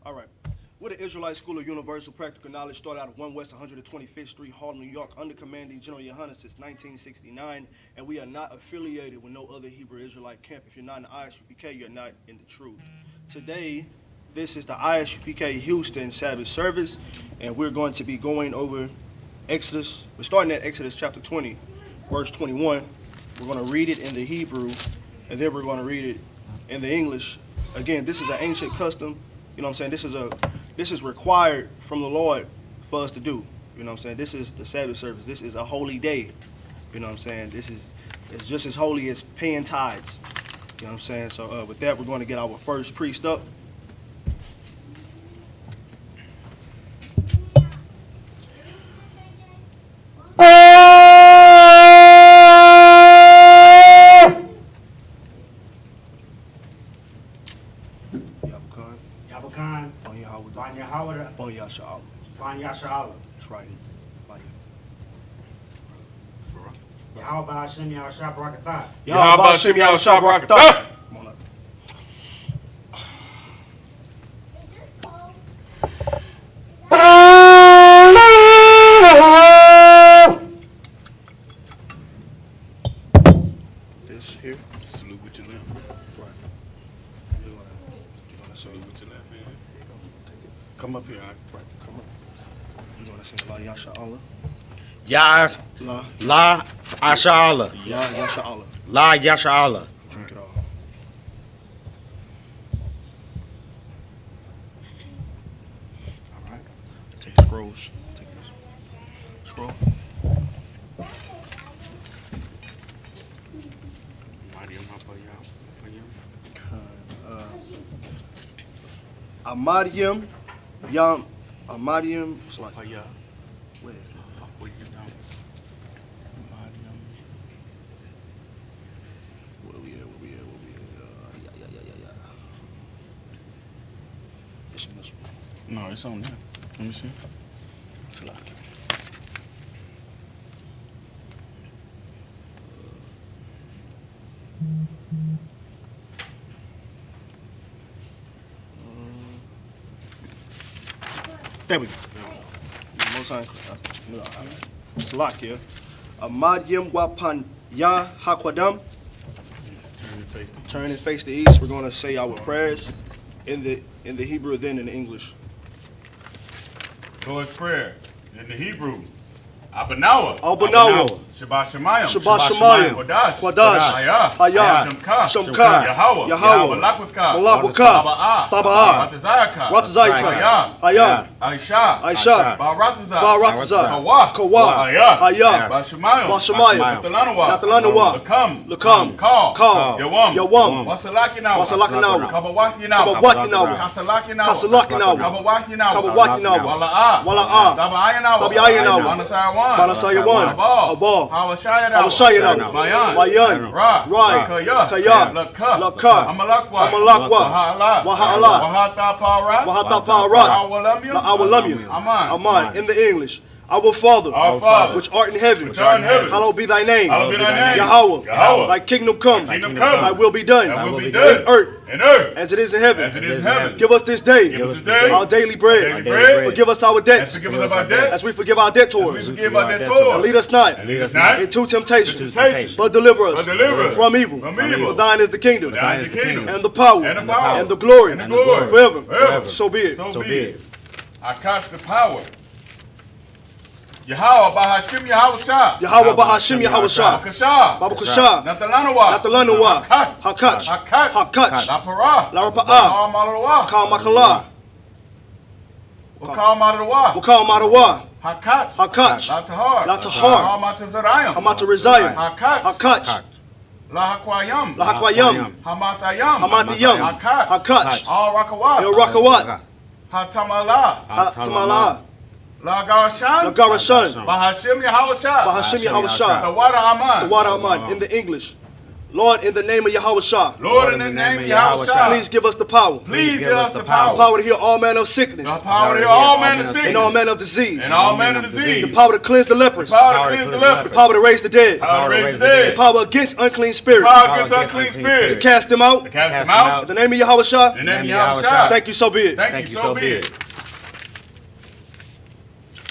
All right. We're the Israelite School of Universal Practical Knowledge, started out of 1 West 125th Street, Harlem, New York, under commanding General Yohanan since 1969, and we are not affiliated with no other Hebrew Israelite camp. If you're not in the Isupk, you're not in the truth. Today, this is the Isupk Houston Sabbath service, and we're going to be going over Exodus. We're starting at Exodus chapter 20, verse 21. We're going to read it in the Hebrew, and then we're going to read it in the English. Again, this is an ancient custom. You know what I'm saying? This is required from the Lord for us to do. You know what I'm saying? This is the Sabbath service. This is a holy day. You know what I'm saying? It's just as holy as paying tithes. You know what I'm saying? So with that, we're going to get our first priest up. That's right. Yahweh Hashem Yahushua Barakatah. Yahweh Hashem Yahushua Barakatah. Come on up. This here. Salute with your left. Right. You're gonna Salute with your left hand. Here you go. Take it. Come up here. Right. Come up. You're gonna say La Yasha Allah. Yah La La Asha Allah. La Yasha Allah. La Yasha Allah. Drink it all. All right. Take the scrolls. Take this scroll. Amadium, Yam, Amadium. It's like Paya. where? Where you down? Amadium. Where we at? Yeah. It's in this one. No, it's on there. Let me see. It's like. There we go. Most time. It's lock here. Amadium Wapan Ya Hakwadam. Turn and face the east. We're going to say our prayers in the Hebrew, then in the English. Lord's Prayer in the Hebrew. Abanawa. Shabbat Shemayim. Shabbat Shemayim. Quadash. Hayah. Shemka. Yahweh. Malakwaka. Taba'ah. Ratazayka. Hayah. Aisha. Barataza. Kawa. Hayah. Bashamayim. Natalanawa. Lakam. Kal. Yawam. Wasalakinawa. Kabawatinawa. Kasalakinawa. Kabawatinawa. Wala'ah. Tabi'ayanawa. Manasayawan, Abal, Hawashayanawa, Mayan, Rai, Kaya, Laka, Amalakwa, Waha'ala, Wahata La'awalamyu, Aman, in the English. Our Father, which art in heaven, hallowed be thy name. Yahweh, thy kingdom come, thy will be done, in earth, as it is in heaven. Give us this day our daily bread. Forgive us our debts, as we forgive our debtors. And lead us not into temptation, but deliver us from evil. For thine is the kingdom, and the power, and the glory, forever. So be it. I catch the power. Yahweh Bahashim Yahushua. Yahweh Bahashim Yahushua. Babakasha. Natalanawa. Hakach. Lapara. Larapa'ah. Kal Makala. Wakal Madawa. Hakach. Latahar. Hamatazarayim. Hakach. Lahakwayam. Hamatayam. Hakach. El Rakawat. Rakawat. Hatamala. Lagarashan. Lagarashan. Bahashim Yahushua. Bahashim Yahushua. The water Aman. The water Aman. In the English. Lord, in the name of Yahushua, Lord, in the name of Yahushua, please give us the power. please give us the power. Power to heal all manner of sickness The power to heal all manner of and sickness all manner of disease. and all manner of disease. The power to cleanse the lepers. The power to cleanse the The lepers. power to raise the dead. Power to raise the dead. Power against unclean spirits. Power against unclean To spirits. cast them out. To cast them out. In the name of Yahushua, In the name of Yahushua. thank you, so be it. Thank you, so be it.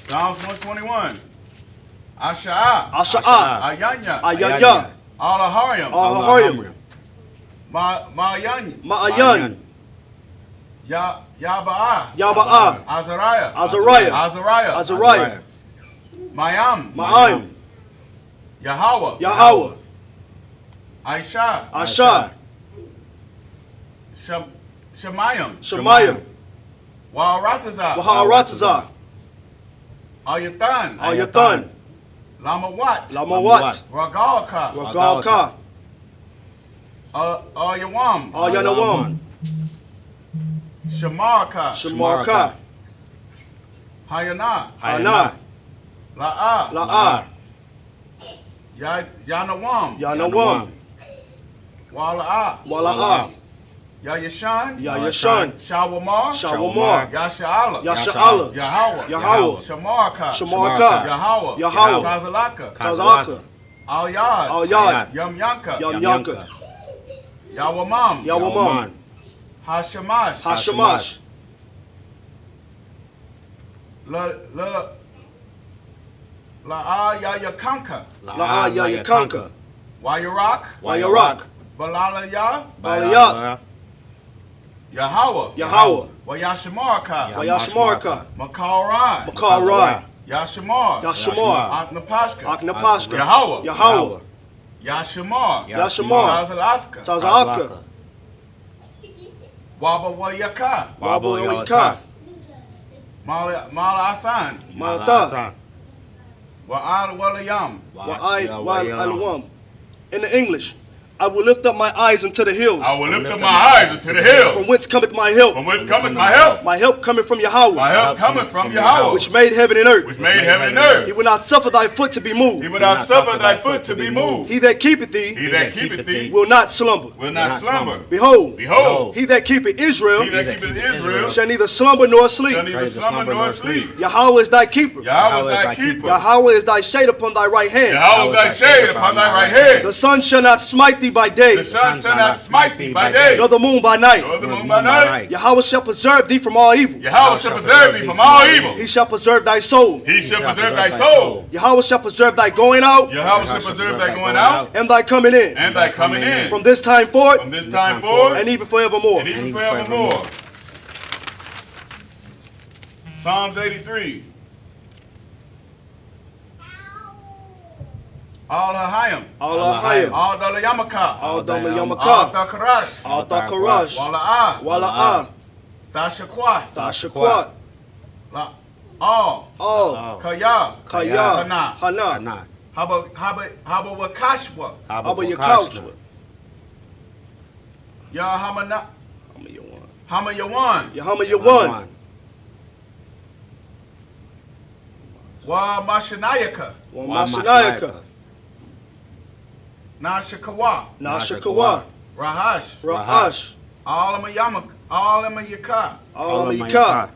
Psalms 121. Asha'ah. Asha'ah, Ayanya. Ayanya, Alahariam. Ahoyim, Ma'ayan. Ma'ayan, Yaba'ah. Yaba'ah, Azariah. Azariah, Azariah. Azariah, Mayam. Ma'am, Yahweh. Yahweh, Aisha. Asha, Shemayim. Shemayim, Wa'arataza. Waharataza, Ayathan. Ayathan, Lamawat. Lamawat, Ragalka. Ragalka, Ayawam. Ayanawam, Shamarka. Shamarka, Hayana. Hana, La'a. La'a, Yanawam. Yanawam, Wala'a. Wala'a, Yayashan. Yayashan, Shawamar. Shawamar, Yasha'ala. Yasha'ala, Yahweh. Yahweh, Shamarka. Shamarka, Yahweh. Yahweh, Tazalaka. Tazaka, Al-Yad. Al-Yad, Yamyanka. Yamyanka, Yawamam. Yawamam, Hashamash. Hashamash, La'a Yayakanka. La'a Yayakanka, Wayarak. Wayarak, Balalaya. Baliyat, Yahweh. Yahweh, Wayashamarka. Wayashmarka, Makaran. Makarai, Yashamar. Yashamar, Aknapashka. Aknapashka, Yahweh. Yahweh, Yashamar. Yashamar, Tazalathka. Tazaka, Waba Wayaka. Wabu Yawika, Mala'athan. Malta, Wa'al Walayam. Wa'ai, in the English, I will lift up my eyes unto the hills, I will lift up my eyes unto the hills. from whence cometh my help. From whence cometh my help? My help cometh from Yahweh, My help cometh from Yahweh, which made heaven and earth. which made heaven and He earth. will not suffer thy foot to be He moved. will not suffer thy foot to be moved. He that keepeth thee He that keepeth thee will not slumber. will not slumber. Behold, Behold, he that keepeth Israel he that keepeth Israel shall neither slumber nor sleep. shall neither slumber nor sleep. Yahweh is thy keeper. Yahweh is thy keeper. Yahweh is thy shade upon thy right hand. Yahweh is thy shade upon thy right hand. The sun shall not smite thee by day, The sun shall not smite thee by day, nor the moon by night. nor the moon by night. Yahweh shall preserve thee from all evil. Yahweh shall preserve thee from all evil. He shall preserve thy soul. He shall preserve thy soul. Yahweh shall preserve thy going out Yahweh shall preserve thy going out and thy coming in, and thy coming in. from this time forth From this time forward and even forevermore. and even forevermore. Psalms 83. Al-Hayam. Allahayim, Al-Dalayamaka. Al-Damayamaka, Al-Dakarash. Al-Dakarash, Wala'ah. Wala'ah, Tashakwah. Tashakwat, Al. Al, Kaya. Kaya, Hana. Hana, Habawakashwa. Abba Yakauchwa, Yahamana. Hamayawan. Yahama Yawan, Wa Mashanayaka. Wamashanayaka, Nashakawa. Nashakawa, Rahash. Rahash, Alamayamaka. Alamayaka. Alamika,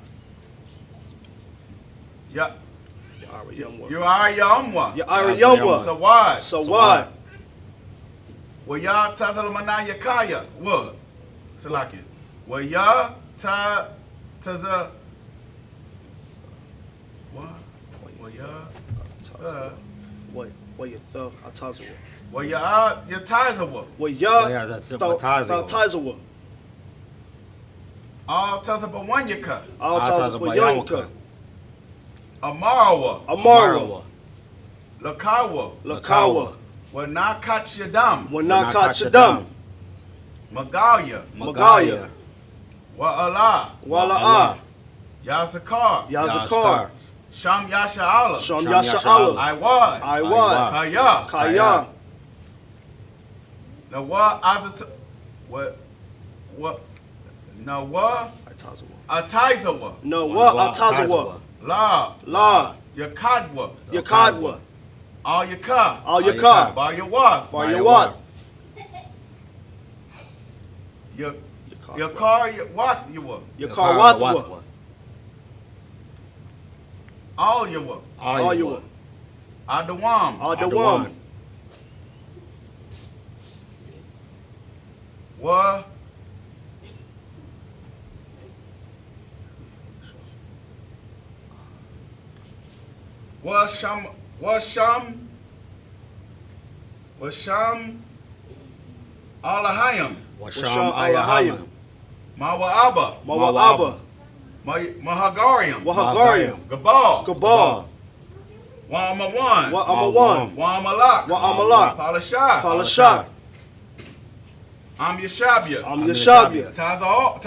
Ya. Yarayamwa, Yuayamwa. Yarayamwa, Sawad. Sawad, Waya Tazamanayakaya. What? Salaki. Waya Taza. What? Waya. Waya Atazawa, Waya Yatazawa. Waya Tazawa, All Tazabawanyaka. Atazawa, Amarawa. Amara, Lakawa. Lakawa, Wanakachadam. Wanakachadam, Magalia. Magaya, Wa'ala. Wala'ah, Yazakar. Yazakar, Sham Yasha'ala. Sham Yasha'ala, Iwad. Iwad, Kaya. Kaya, Now what other what now what Atazawa. Noah Atazawa, La. La, Yakadwa. Yakadwa, Al Yaka. Al Yakar, Bar Yawat. Bar Yawat, Yakar Wathwa. Yakar Wathwa. All Yawa. All you Adawam. Adawam. Wa. Washam. Alahayam. Washam Ayahayim. Mawa'aba. Mawa'aba. Mahagariam. Wahagariam. Gabal. Gabal. Wa'amawan. Wa'amawan. Wa'amalak. Wa'amalak. Palashah. Palashah. Am Yeshabia. Am Yeshabia. Tazawar.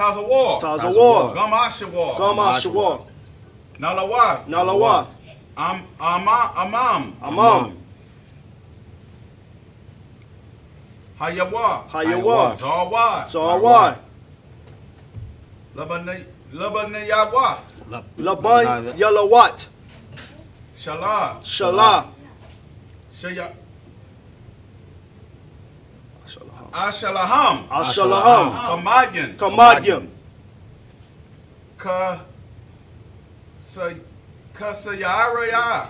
Tazawar. Gamashawar. Gamashawar. Nalawath. Nalawath. Amam. Amam. Hayawa. Hayawa. Zawad. Zawad. Labanayawath. Laban Yalawat. Shalah. Shalah. Ashalaham. Ashalaham. Kamadyan. Kamadyam. Kasayaraya.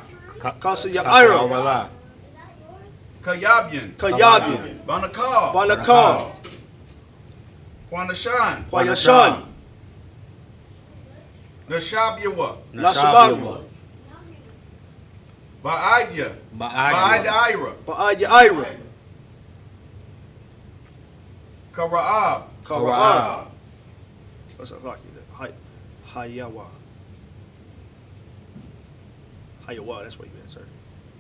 Kasayaira. Kayabyan. Kayabyan. Banakal. Banakal. Kwanashan. Kwayashan. Nashabyawa. Lashabagwa. Ba'adya. Ba'adya. Ba'adya. Ba'adya Ira. Kara'ab. Kara'ab. What's that like? Hayawa. Hayawa, that's what you meant, sir.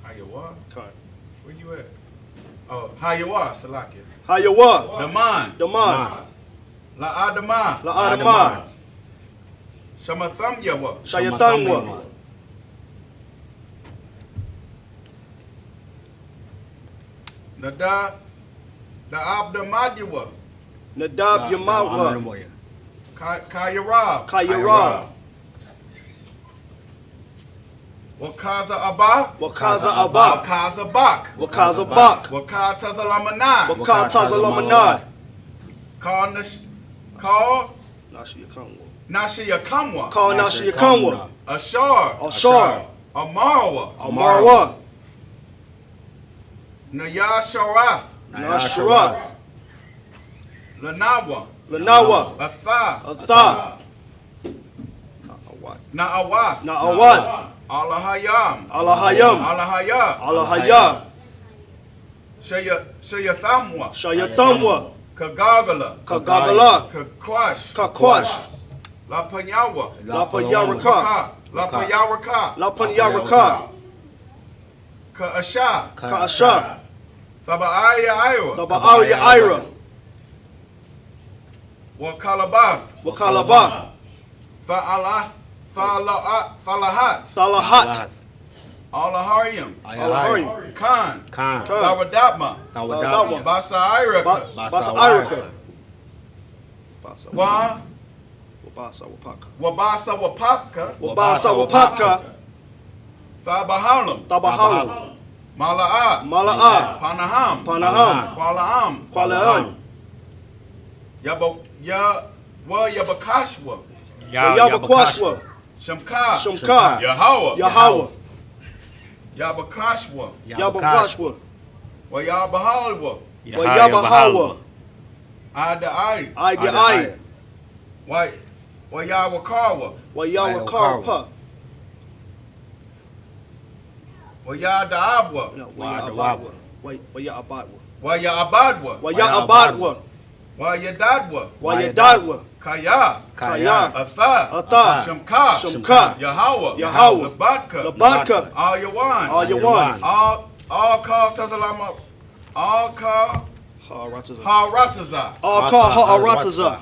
Hayawa? Okay. Where you at? Oh, Hayawa, Salakia. Hayawa. Daman. Daman. La'adama. La'adama. Shamathamyawa. Shayatangwa. Da'abdamadyawa. Nadab Yamawa. Kayarab. Kayarab. Wakaza Abba. Wakaza Abba. Wakaza Bak. Wakaza Bak. Wakataza Lamanai. Wakataza Lamanai. Call Nashiya Kamwa. Nashiya Kamwa. Call Nashiya Kamwa. Ashar. Ashar. Amarwa. Amarwa. Nayasharath. Nasharath. Lanawa. Lanawa. Atha. Atha. Na'awath. Na'awad. Alahayam. Alahayam. Alahaya. Alahaya. Shayathamwa. Shayatamwa. Kagagala. Kagagala. Kakwash. Kakwash. Lapanyawa. Lapayaraka. Lapayaraka. Lapanyaraka. Kaasha. Kaasha. Thaba'aya Ira. Taba'arya Ira. Wakalabath. Wakalaba. Falahat. Salahat. Alahariam. Alahariam. Khan. Khan. Tawadatma. Tawadama. Basa Iraka. Basa Iraka. Wa. Wabasa Wapaka. Wabasa Wapatka. Wabasa Wapaka. Thabahalam. Tabahalu. Mala'a. Mala'a. Panaham. Panaham. Kwala'am. Kwala'am. Yabakashwa. Yabakwashwa. Shamka. Shamka. Yahweh. Yahweh. Yabakashwa. Yabakwashwa. Wayabahalwa. Wayabahawa. Ada Ai. Wayawakawa. Wayawakarpa. Wayadaabwa. Wayabadwa. Wayabadwa. Wayabadwa. Wayabadwa. Wayadadwa. Wayadadwa. Kaya. Kaya. Atha. Atha. Shamka. Shamka. Yahweh. Yahweh. Labatka. Labatka. All Yawan. All Yawan. All call Tazalama. All call Harataza. All call Harataza.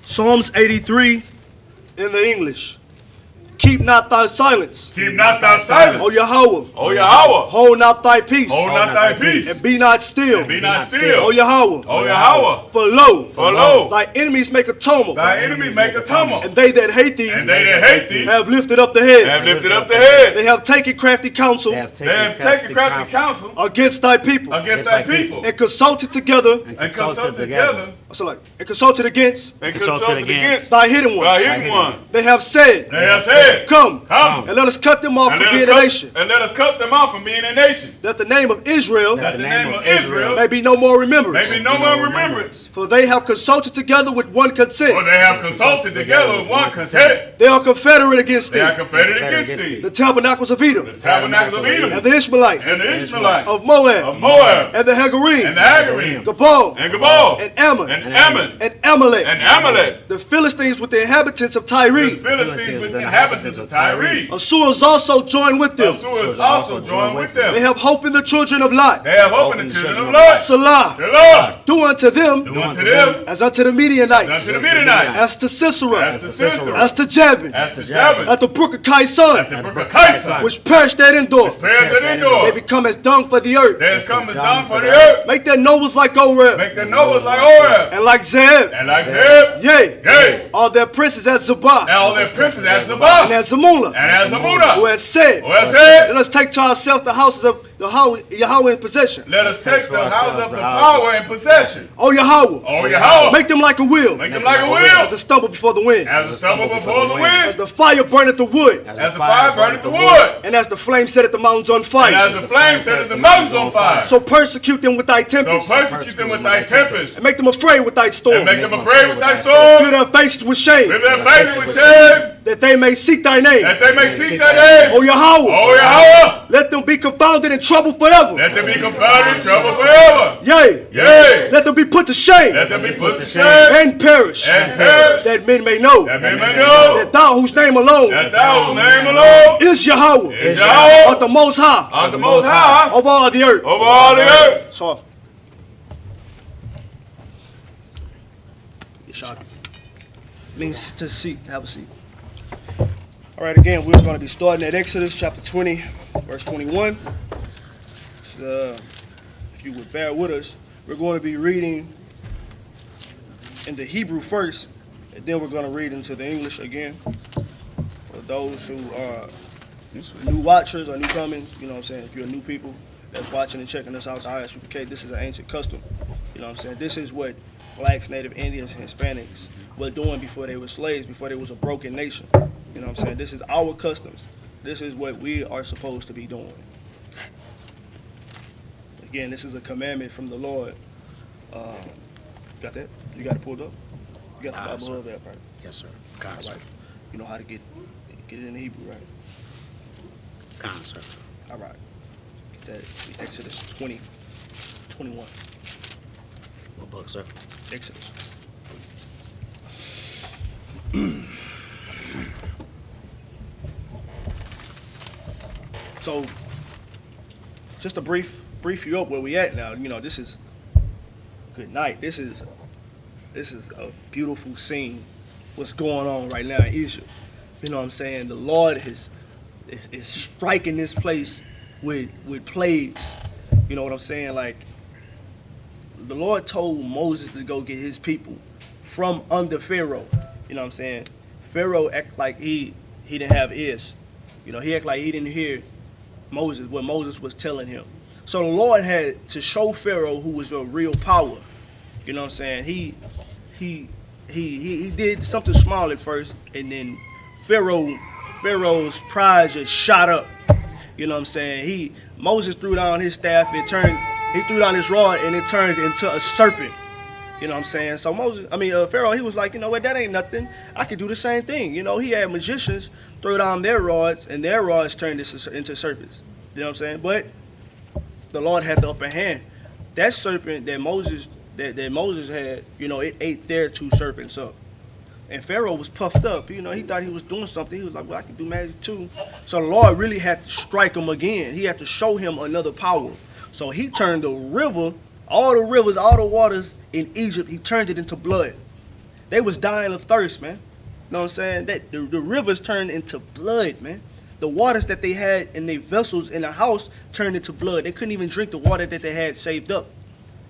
Psalms 83 in the English. Keep not thy silence, Keep not thy silence. O Yahweh. O Yahweh. Hold not thy peace, Hold not thy peace. and be not still, Be not still. O Yahweh. O Yahweh. For lo, For lo, thy enemies make a tumult, thy enemies make a tumult. and they that hate thee And they that hate thee have lifted up the head. have lifted up the head. They have taken crafty counsel They have taken crafty counsel against thy people, against thy people. and consulted together, And consulted together. so like, and consulted against And consulted against thy hidden one. thy hidden one. They have said, They have said, come, come. and let us cut them off And from let being us a cut- nation, And let us cut them off from being a nation. that the name of Israel That the name of Israel may be no more remembrance. may be no more remembrance. For they have consulted together with one For consent. they have consulted together with one consent. They are confederate against They thee, are confederate against thee. the tabernacles of Edom, The tabernacles of and Edom. the Ishmaelites, And the Ishmaelites. of Moab, Of Moab. and the And Hagarenes, the Hagarenes. Gabal, And Gabal. and Ammon, And Ammon. and Amalek, And Amalek. the Philistines with the inhabitants of The Tyre. Philistines with the inhabitants of Tyre. Assur's also joined with them. Assyrians also joined with They them. have hope in the children of Lot. They have hope in the children of Lot. Salah, The Lord. do unto them Do unto them as unto the Midianites, unto the Midianites. as to Sisera, As the sister. as to Jabin, As the Jabin. at the brook of Kaisan, The brook of Kaisai. which perished at Endor. Prayers at They Endor. become as dung for the earth. There has come as down for the earth. Make their nobles like Oreb, Make the nobles like Oreb. and like Zeb. And like Zeb. Yea, Yea. all their princes as Zabah, And all their princes as and Sabbath. as Zamunah, And as who Amunah. has said, Who has said, let us take to ourselves the houses of Yahweh in possession. let us take the house of the power in possession. O Yahweh, O Yahweh. make them like a wheel, Make them like a as wheel. the stumble before the wind, As a stumble before the as wind. the fire burneth the wood, As the fire burneth the wood. and as the flame setteth the mountains on And fire. as the flame setteth the mountains on fire. So persecute them with thy So tempest, persecute them with thy tempest. and make them afraid with thy And storm. make them afraid with thy Fill storm. their faces with shame, With their faces with shame. that they may seek thy name. That they may seek thy name. O Yahweh, O Yahweh. let them be confounded and troubled forever. Let them be confounded in trouble forever. Yea, Yea. let them be put to shame Let them be put to shame. and perish, And perish. that men may know That men may know. that thou whose name alone That thou name alone is Yahweh, is Yahweh. art the most high Art the most high of all the earth. over all the earth. So, please to seat, have a seat. All right, again, we're going to be starting at Exodus chapter 20, verse 21. If you would bear with us, we're going to be reading in the Hebrew first, and then we're going to read into the English again. For those who are new watchers or newcomers, you know what I'm saying, if you're new people that's watching and checking us out, Isupk, this is an ancient custom. You know what I'm saying? This is what blacks, Native Indians, and Hispanics were doing before they were slaves, before they was a broken nation. You know what I'm saying? This is our customs. This is what we are supposed to be doing. Again, this is a commandment from the Lord. Got that? You got it pulled up? You got the Bible over there, right? Yes, sir. All Con, sir. right. You know how to get it in the Hebrew, right? Con, sir. All right. Get that Exodus 20, 21. What book, sir? Exodus. So, just to brief you up where we at now. You know, this is good night. This is a beautiful scene. What's going on right now in Egypt? You know what I'm saying? The Lord is striking this place with plagues. You know what I'm saying? Like, the Lord told Moses to go get his people from under Pharaoh. You know what I'm saying? Pharaoh act like he didn't have ears. You know, he act like he didn't hear Moses, what Moses was telling him. So the Lord had to show Pharaoh who was a real power. You know what I'm saying? He did something small at first, and then Pharaoh's pride just shot up. You know what I'm saying? Moses threw down his staff, he threw down his rod, and it turned into a serpent. You know what I'm saying? So Pharaoh, he was like, you know what, that ain't nothing. I could do the same thing. You know, he had magicians throw down their rods, and their rods turned into serpents. You know what I'm saying? But the Lord had the upper hand. That serpent that Moses had, you know, it ate their two serpents up. And Pharaoh was puffed up. You know, he thought he was doing something. He was like, well, I can do magic too. So the Lord really had to strike him again. He had to show him another power. So he turned the river, all the waters in Egypt, he turned it into blood. They was dying of thirst, man. know what I'm saying? That the rivers turned into blood, man. The waters that they had in their vessels in the house turned into blood. They couldn't even drink the water that they had saved up.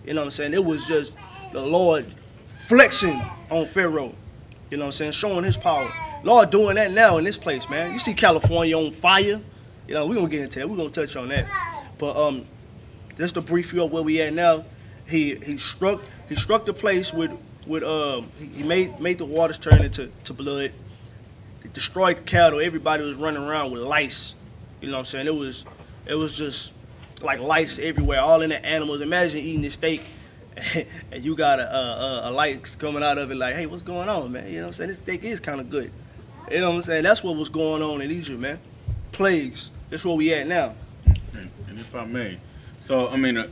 You know what I'm saying? It was just the Lord flexing on Pharaoh. You know what I'm saying? Showing his power. Lord doing that now in this place, man. You see California on fire. You know, we're going to get into that. We're going to touch on that. But just to brief you up where we at now, he struck the place with he made the waters turn into blood. He destroyed the cattle. Everybody was running around with lice. You know what I'm saying? It was just like lice everywhere, all in the animals. Imagine eating this steak and you got a lice coming out of it like, hey, what's going on, man? You know what I'm saying? This steak is kind of good. You know what I'm saying? That's what was going on in Egypt, man. Plagues. That's where we at now. And if I may, so I mean,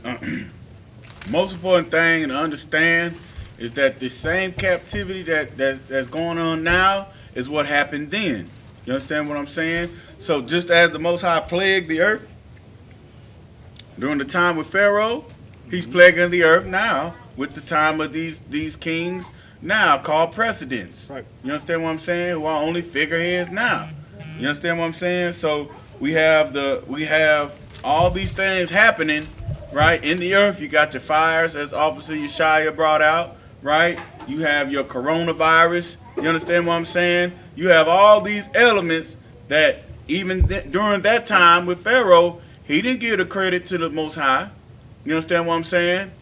most important thing to understand is that the same captivity that's going on now is what happened then. You understand what I'm saying? So just as the Most High plagued the earth during the time with Pharaoh, he's plaguing the earth now with the time of these kings now called precedents. Right. You understand what I'm saying? Who are only figureheads now. You understand what I'm saying? So we have all these things happening, right, in the earth. You got your fires, as Officer Yeshaya brought out, right? You have your coronavirus. You understand what I'm saying? You have all these elements that even during that time with Pharaoh, he didn't give the credit to the Most High. You understand what I'm saying?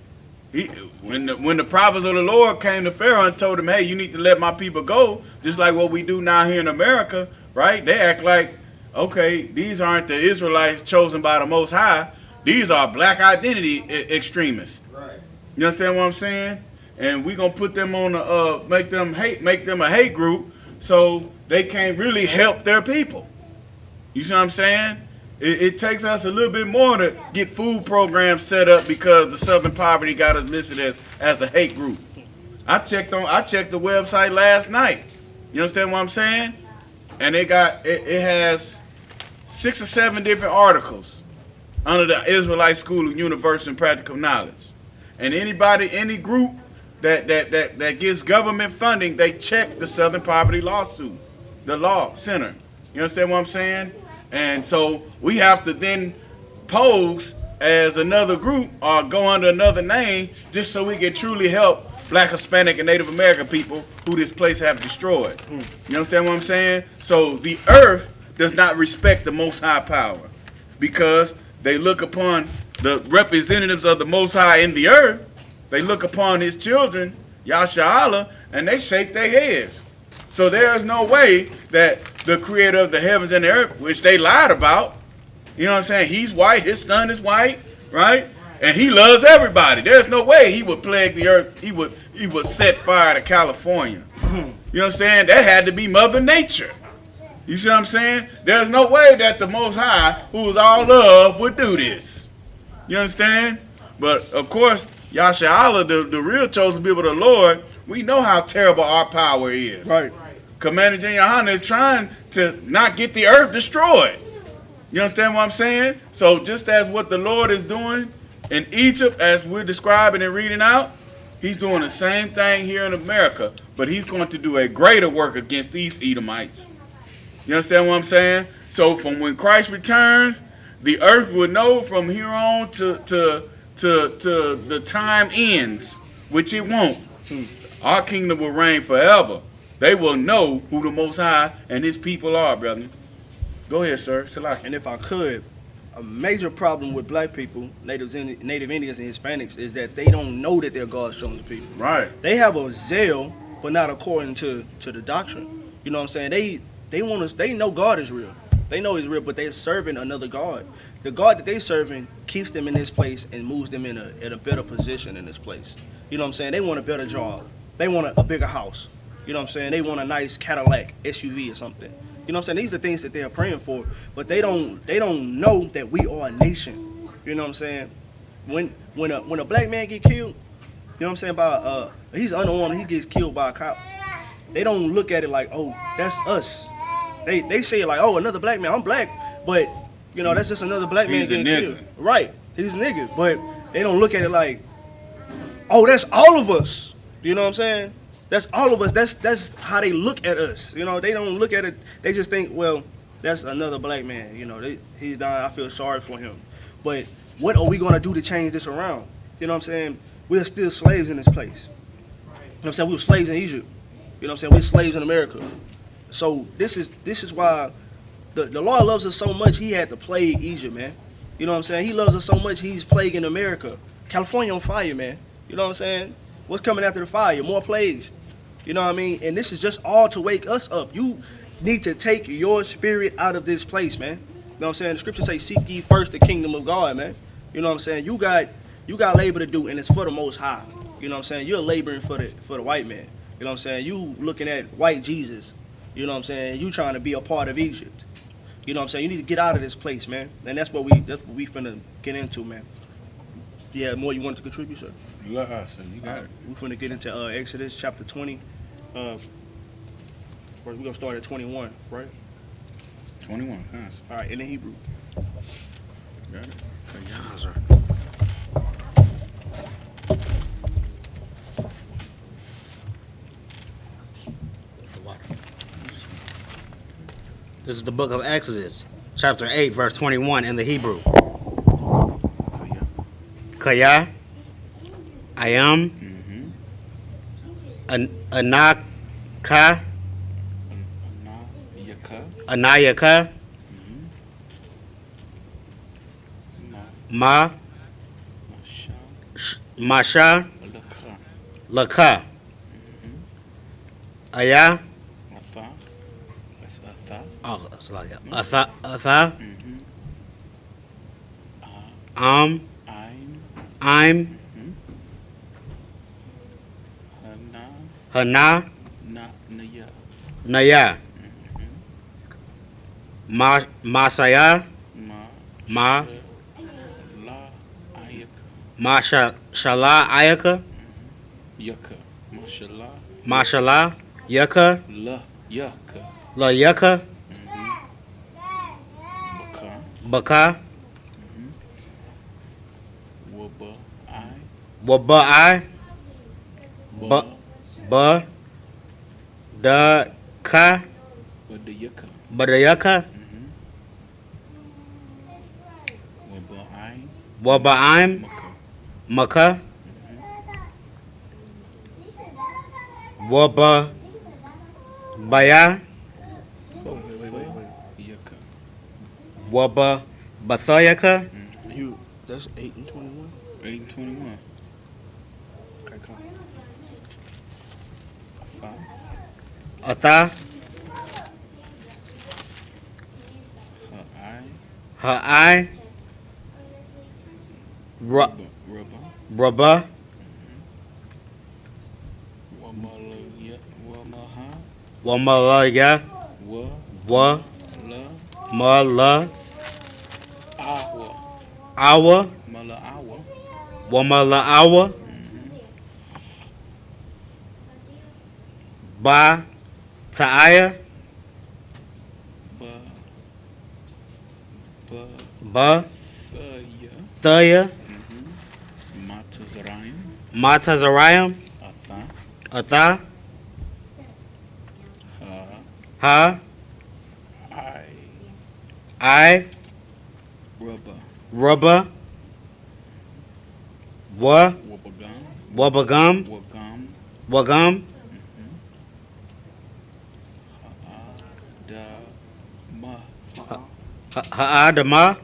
When the prophets of the Lord came to Pharaoh and told him, hey, you need to let my people go, just like what we do now here in America, right? They act like, okay, these aren't the Israelites chosen by the Most High. These are black identity extremists. Right. You understand what I'm saying? And we're going to put them on make them a hate group so they can't really help their people. You see what I'm saying? It takes us a little bit more to get food programs set up because the Southern Poverty got us listed as a hate group. I checked the website last night. You understand what I'm saying? And it has 6 or 7 different articles under the Israelite School of Universal and Practical Knowledge. And any group that gets government funding, they check the Southern Poverty Lawsuit, the law center. You understand what I'm saying? And so we have to then pose as another group or go under another name just so we can truly help Black, Hispanic, and Native American people who this place have destroyed. You understand what I'm saying? So the earth does not respect the Most High power because they look upon the representatives of the Most High in the earth. They look upon his children, Yasha'Allah, and they shake their heads. So there is no way that the creator of the heavens and the earth, which they lied about, you know what I'm saying? He's white, his son is white, right? And he loves everybody. There's no way he would plague the earth. He would set fire to California. You know what I'm saying? That had to be Mother Nature. You see what I'm saying? There's no way that the Most High, who is all love, would do this. You understand? But of course, Yasha'Allah, the real chosen people of the Lord, we know how terrible our power is. Right. Commander General Yohana is trying to not get the earth destroyed. You understand what I'm saying? So just as what the Lord is doing in Egypt, as we're describing and reading out, he's doing the same thing here in America, but he's going to do a greater work against these Edomites. You understand what I'm saying? So from when Christ returns, the earth will know from here on to the time ends, which it won't. Our kingdom will reign forever. They will know who the Most High and his people are, brother. Go ahead, sir. Salaki. And if I could, a major problem with black people, Native Indians and Hispanics, is that they don't know that they're God's chosen people. Right. They have a zeal, but not according to the doctrine. You know what I'm saying? They know God is real. They know he's real, but they're serving another God. The God that they're serving keeps them in this place and moves them in a better position in this place. You know what I'm saying? They want a better job. They want a bigger house. You know what I'm saying? They want a nice Cadillac SUV or something. You know what I'm saying? These are things that they are praying for, but they don't know that we are a nation. You know what I'm saying? When a black man get killed, you know what I'm saying, by he's unarmed, he gets killed by a cop. They don't look at it like, oh, that's us. They say it like, oh, another black man. I'm black, but you know that's just another black man getting killed. Right? He's a nigga, but they don't look at it like, oh, that's all of us. You know what I'm saying? That's all of us. That's how they look at us. You know, they don't look at it. They just think, well, that's another black man. You know, he's dying. I feel sorry for him. But what are we gonna do to change this around? You know what I'm saying? We're still slaves in this place. You know what I'm saying? We were slaves in Egypt. You know what I'm saying? We're slaves in America. So this is why the Lord loves us so much. He had to plague Egypt, man. You know what I'm saying? He loves us so much. He's plaguing America. California on fire, man. You know what I'm saying? What's coming after the fire? More plagues. You know what I mean? And this is just all to wake us up. You need to take your spirit out of this place, man. You know what I'm saying? The scriptures say, seek ye first the kingdom of God, man. You know what I'm saying? You got labor to do, and it's for the Most High. You know what I'm saying? You're laboring for the white man. You know what I'm saying? You looking at white Jesus. You know what I'm saying? You trying to be a part of Egypt. You know what I'm saying? You need to get out of this place, man. And that's what we finna get into, man. Yeah, more you want to contribute, sir? You got it. We're finna get into Exodus chapter 20. We're gonna start at 21, right? 21, cons. All right, in the Hebrew. Got it. Khan, sir. The water. This is the book of Exodus, chapter 8, verse 21 in the Hebrew. Kaya, I am, Anaka, Anayaka, Masha, Laka, Aya, Atha, I'm, Hana, Naya, Masaya, Mashallah Ayaka, Mashallah Yaka, La Yaka, Baka, Waba I, Ba, Da Ka, Badayaka, Waba I'm, Maka, Waba Baya, Waba Bathayaka, That's 8 and 21. 8 and 21. Okay, come. Atha, Ha'ai, Rabba, Wamalaya, Wa, Mala, Awa, Wamala Awa, Ba, Ta'aya, Ba, Thaya, Matazarayim, Atha, Ha, I, Rubba, Wa, Wabagam, Wagam, Ha'adama,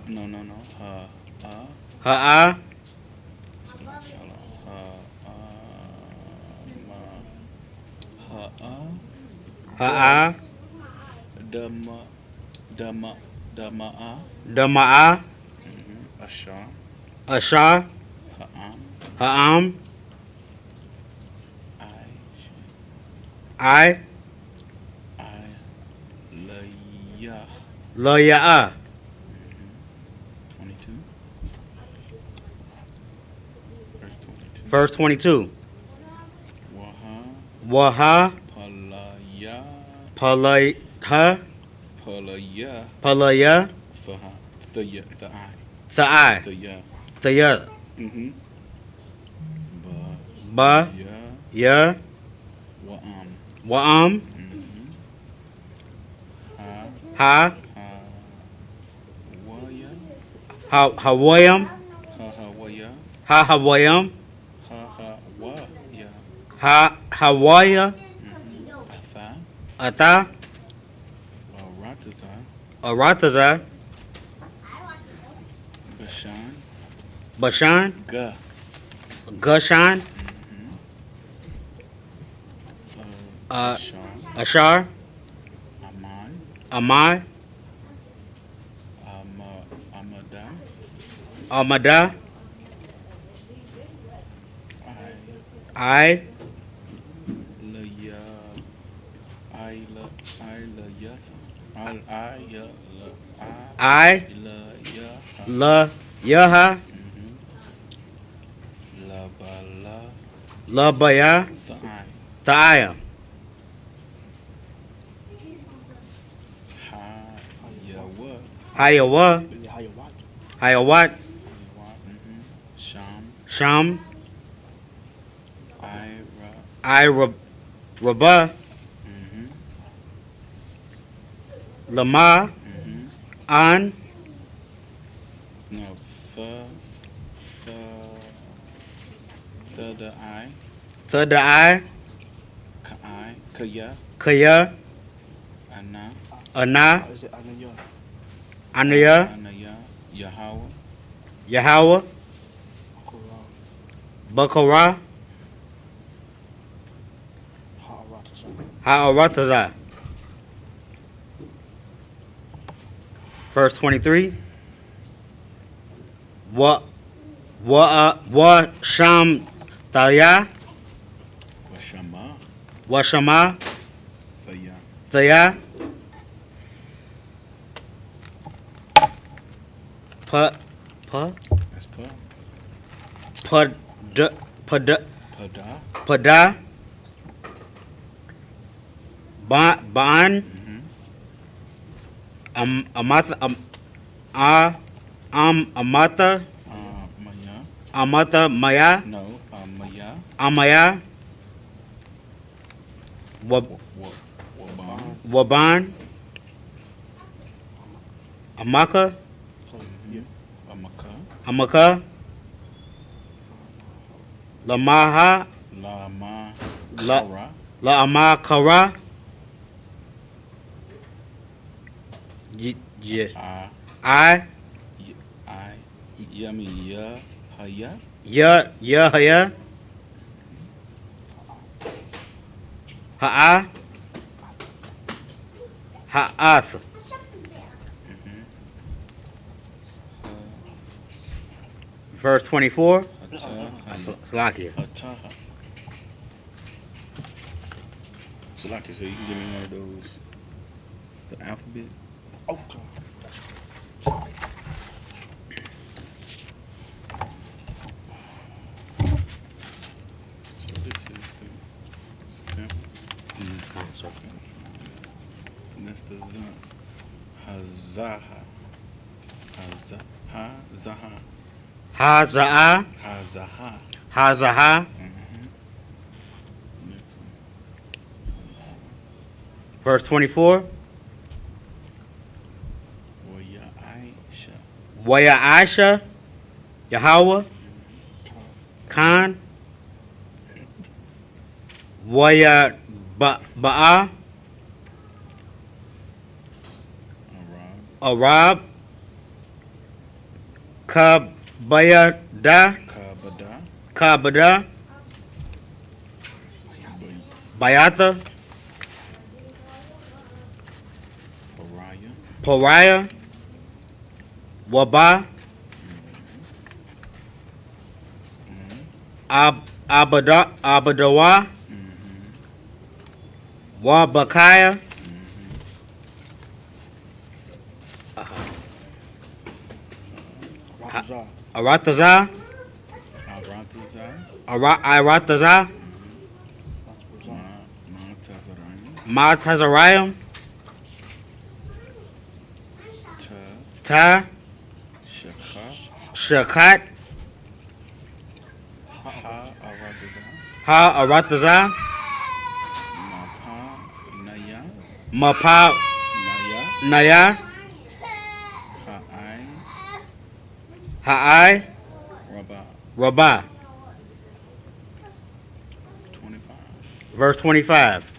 Ha'a, Ha'a, Dama'a, Asha, Ha'am, I, Laya'a, 22. verse 22. Waha, Waha, Palaya, Palaya, Palaya, Palaya, Faha, the Thai, Thaya. Thaya, Mm-hmm. Ba, Ya, Ya, Wa Wa'am. Ha. Hawayam. Ha Hawayam. Ha Hawaya. Ata. Arataza. Bashan. Gushan. Ashar. Amai. Amada. I. I. La. Yaha. La Baya. Ta'aya. Hayawa. Hayawat. Sham. Rabah. Lama. An. Third eye. Kaya. Ana. Is it Ananya? Anaya. Yahweh. Bakara. Ha'arataza. Verse 23. Wa sham taya. Wa shama taya. Pa. That's Pada. Ba'an. Amata. Amata. Amata Maya. Amaya. Waban. Amaka. Amaka. Lamaha. La Amakara. I. Haya. Ha'a. Ha'ath. Verse 24. Slakia. Salaki, so you can give me one of those, the alphabet. Okay. So this is the sample. And that's the Hazaha. Haza'a. Hazaha. Hazaha. Verse 24. Waya Aisha. Yahweh. Khan. Waya Ba'a. Arab. Kabada. Bayata. Pariah. Waba. Abadawa. Wabakaya. Arataza. Arataza. Ma'atazarayim. Ta. Shakat. Ha Arataza. Mapa Maya, Naya Ha'ai, Ha'ai Rabba. Rabah. 25. Verse 25.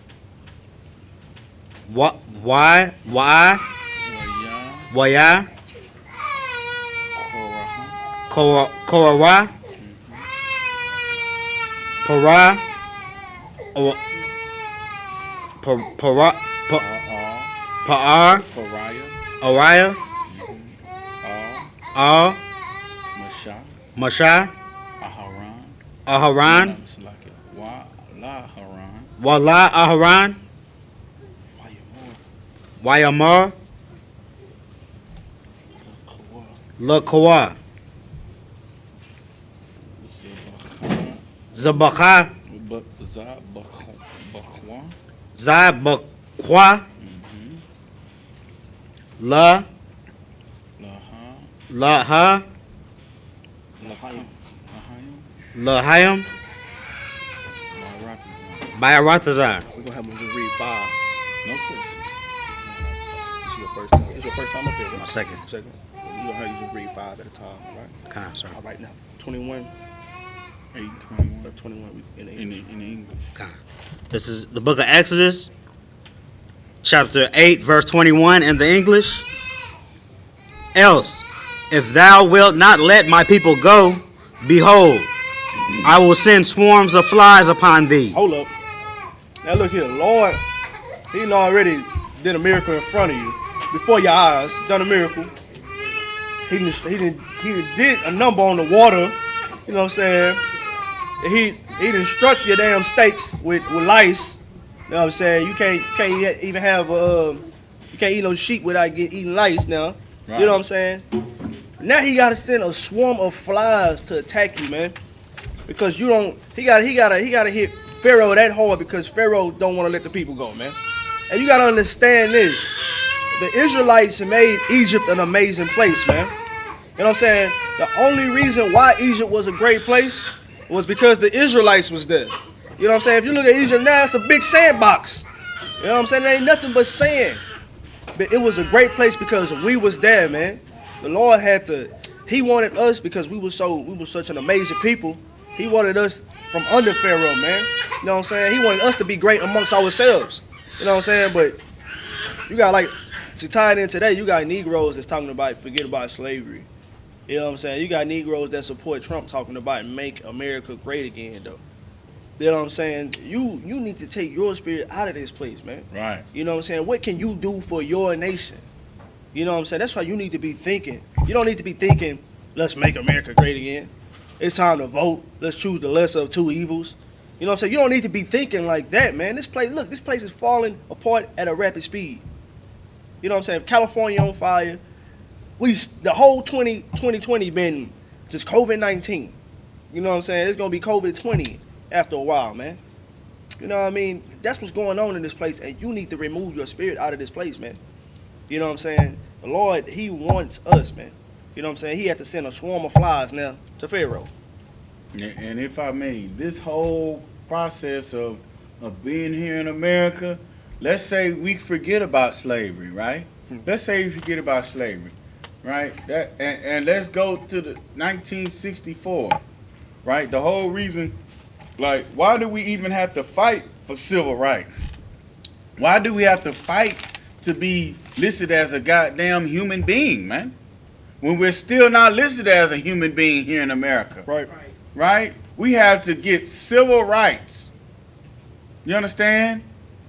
Why Waya, Waya Koraha, Korara Para Para Pa'ar Pariah, Ariah Al Masha, Masha Aharon, Aharan Wa La Haran, Wala Aharan Wayamar Lakawa Zabakha Bakwa, Zabakwa La Laha, Laha Lahayim, Lahayim Baratazah. Bayaratazar. We're gonna have them just read 5. No question. This is your first time. This is your first time up here, My right? second. Second. We're gonna have you just read 5 at a time, all right? Kind, sir. All right, now. 21, 8:21 21 in the in English. the English. Kind. This is the book of Exodus, chapter 8, verse 21 in the English. Else, if thou wilt not let my people go, behold, I will send swarms of flies upon thee. Hold up. Now look here, Lord, He done already did a miracle in front of you, before your eyes. Done a miracle. He did a number on the water. You know what I'm saying? He done struck your damn steaks with lice. You know what I'm saying? You can't even have you can't eat no sheep without eating lice now. Right. You know what I'm saying? Now he gotta send a swarm of flies to attack you, man. Because you don't he gotta hit Pharaoh that hard because Pharaoh don't want to let the people go, man. And you gotta understand this. The Israelites made Egypt an amazing place, man. You know what I'm saying? The only reason why Egypt was a great place was because the Israelites was there. You know what I'm saying? If you look at Egypt now, it's a big sandbox. You know what I'm saying? There ain't nothing but sand. But it was a great place because we was there, man. The Lord He wanted us because we were such an amazing people. He wanted us from under Pharaoh, man. You know what I'm saying? He wanted us to be great amongst ourselves. You know what I'm saying? But you got to tie it in today, you got Negroes that's talking about forget about slavery. You know what I'm saying? You got Negroes that support Trump talking about make America great again, though. You know what I'm saying? You need to take your spirit out of this place, man. Right. You know what I'm saying? What can you do for your nation? You know what I'm saying? That's why you need to be thinking. You don't need to be thinking, let's make America great again. It's time to vote. Let's choose the lesser of two evils. You know what I'm saying? You don't need to be thinking like that, man. This place is falling apart at a rapid speed. You know what I'm saying? California on fire. The whole 2020 been just COVID-19. You know what I'm saying? It's going to be COVID-20 after a while, man. You know what I mean? That's what's going on in this place, and you need to remove your spirit out of this place, man. You know what I'm saying? The Lord, He wants us, man. You know what I'm saying? He had to send a swarm of flies now to Pharaoh. And if I may, this whole process of being here in America, let's say we forget about slavery, right? Let's say we forget about slavery, right? And let's go to the 1964, right? The whole reason, like, why do we even have to fight for civil rights? Why do we have to fight to be listed as a goddamn human being, man? When we're still not listed as a human being here in America. Right. Right? We have to get civil rights. You understand?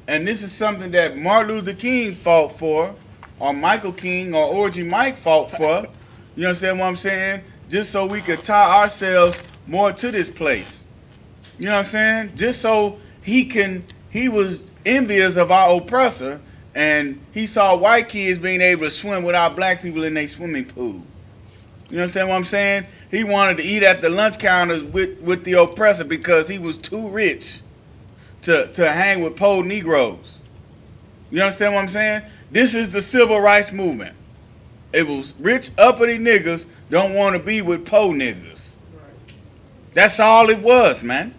And this is something that Martin Luther King fought for, or Michael King, or Orgy Mike fought for. You understand what I'm saying? Just so we could tie ourselves more to this place. You know what I'm saying? Just so he was envious of our oppressor, and he saw white kids being able to swim without black people in their swimming pool. You understand what I'm saying? He wanted to eat at the lunch counters with the oppressor because he was too rich to hang with poor Negroes. You understand what I'm saying? This is the civil rights movement. It was rich, uppity niggas don't want to be with poor niggas. That's all it was, man.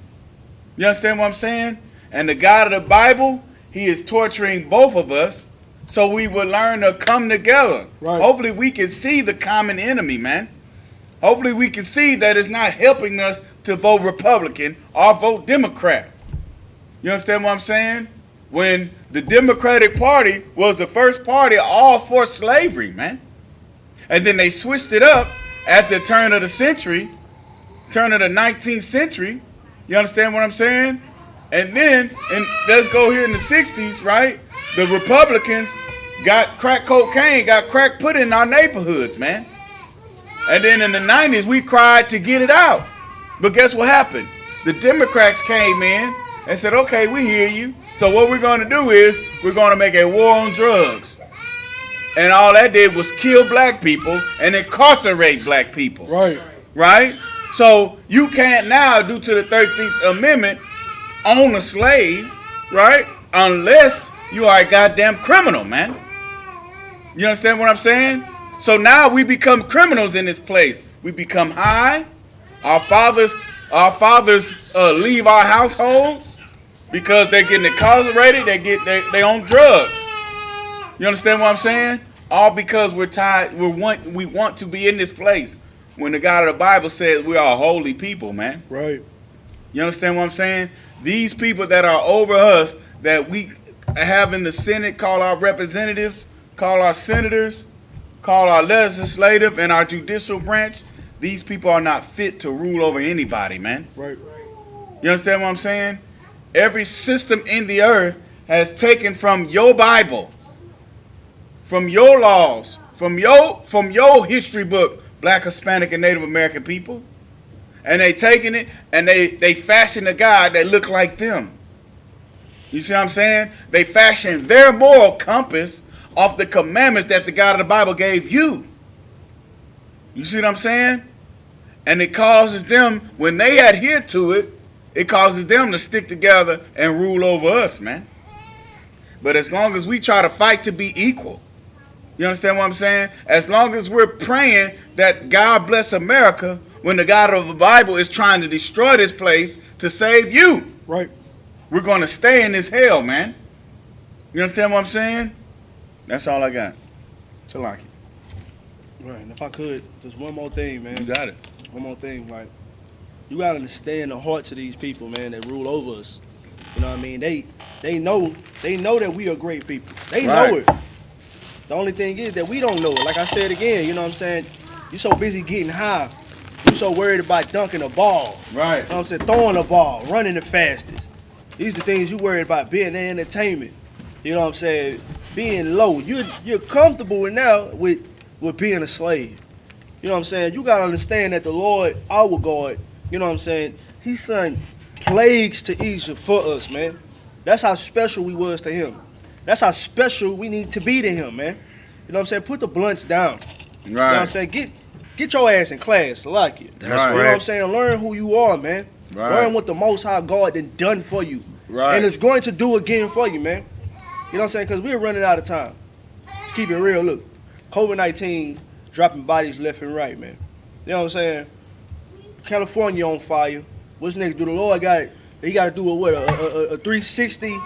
You understand what I'm saying? And the God of the Bible, he is torturing both of us so we would learn to come together. Right. Hopefully we can see the common enemy, man. Hopefully we can see that it's not helping us to vote Republican or vote Democrat. You understand what I'm saying? When the Democratic Party was the first party all for slavery, man. And then they switched it up at the turn of the century, turn of the 19th century. You understand what I'm saying? And then, and let's go here in the 60s, right? The Republicans got crack cocaine, got crack put in our neighborhoods, man. And then in the 90s, we cried to get it out. But guess what happened? The Democrats came in and said, okay, we hear you. So what we're going to do is we're going to make a war on drugs. And all that did was kill black people and incarcerate black people. Right. Right? So you can't now, due to the 13th Amendment, own a slave, right? Unless you are a goddamn criminal, man. You understand what I'm saying? So now we become criminals in this place. We become high. Our fathers leave our households because they're getting incarcerated. They on drugs. You understand what I'm saying? All because we're tired. We want to be in this place. When the God of the Bible says we are a holy people, man. Right. You understand what I'm saying? These people that are over us, that we have in the Senate, call our representatives, call our senators, call our legislative and our judicial branch, these people are not fit to rule over anybody, man. Right. You understand what I'm saying? Every system in the earth has taken from your Bible, from your laws, from your history book, Black, Hispanic, and Native American people, and they taking it and they fashion a God that look like them. You see what I'm saying? They fashion their moral compass off the commandments that the God of the Bible gave you. You see what I'm saying? And it causes them, when they adhere to it, it causes them to stick together and rule over us, man. But as long as we try to fight to be equal, you understand what I'm saying? As long as we're praying that God bless America, when the God of the Bible is trying to destroy this place to save you, Right. we're going to stay in this hell, man. You understand what I'm saying? That's all I got. Talaki. Right. And if I could, just one more thing, man. You got it. One more thing, like, you gotta understand the hearts of these people, man, that rule over us. You know what I mean? They know that we are great people. They Right. know it. The only thing is that we don't know it. Like I said again, you know what I'm saying? You so busy getting high. You so worried about dunking a ball. Right. You know what I'm saying? Throwing a ball, running the fastest. These are the things you worried about, being the entertainment. You know what I'm saying? Being low. You're comfortable now with being a slave. You know what I'm saying? You gotta understand that the Lord, our God, you know what I'm saying, He sent plagues to Egypt for us, man. That's how special we was to Him. That's how special we need to be to Him, man. You know what I'm saying? Put the blunts down. Right. You know what I'm saying? Get your ass in class, like it. That's Right. You know what I'm right. saying? Learn who you are, man. Right. Learn what the Most High God done for you. Right. And it's going to do again for you, man. You know what I'm saying? Because we're running out of time. Keep it real. Look, COVID-19 dropping bodies left and right, man. You know what I'm saying? California on fire. What's next? Do the Lord got to do a 360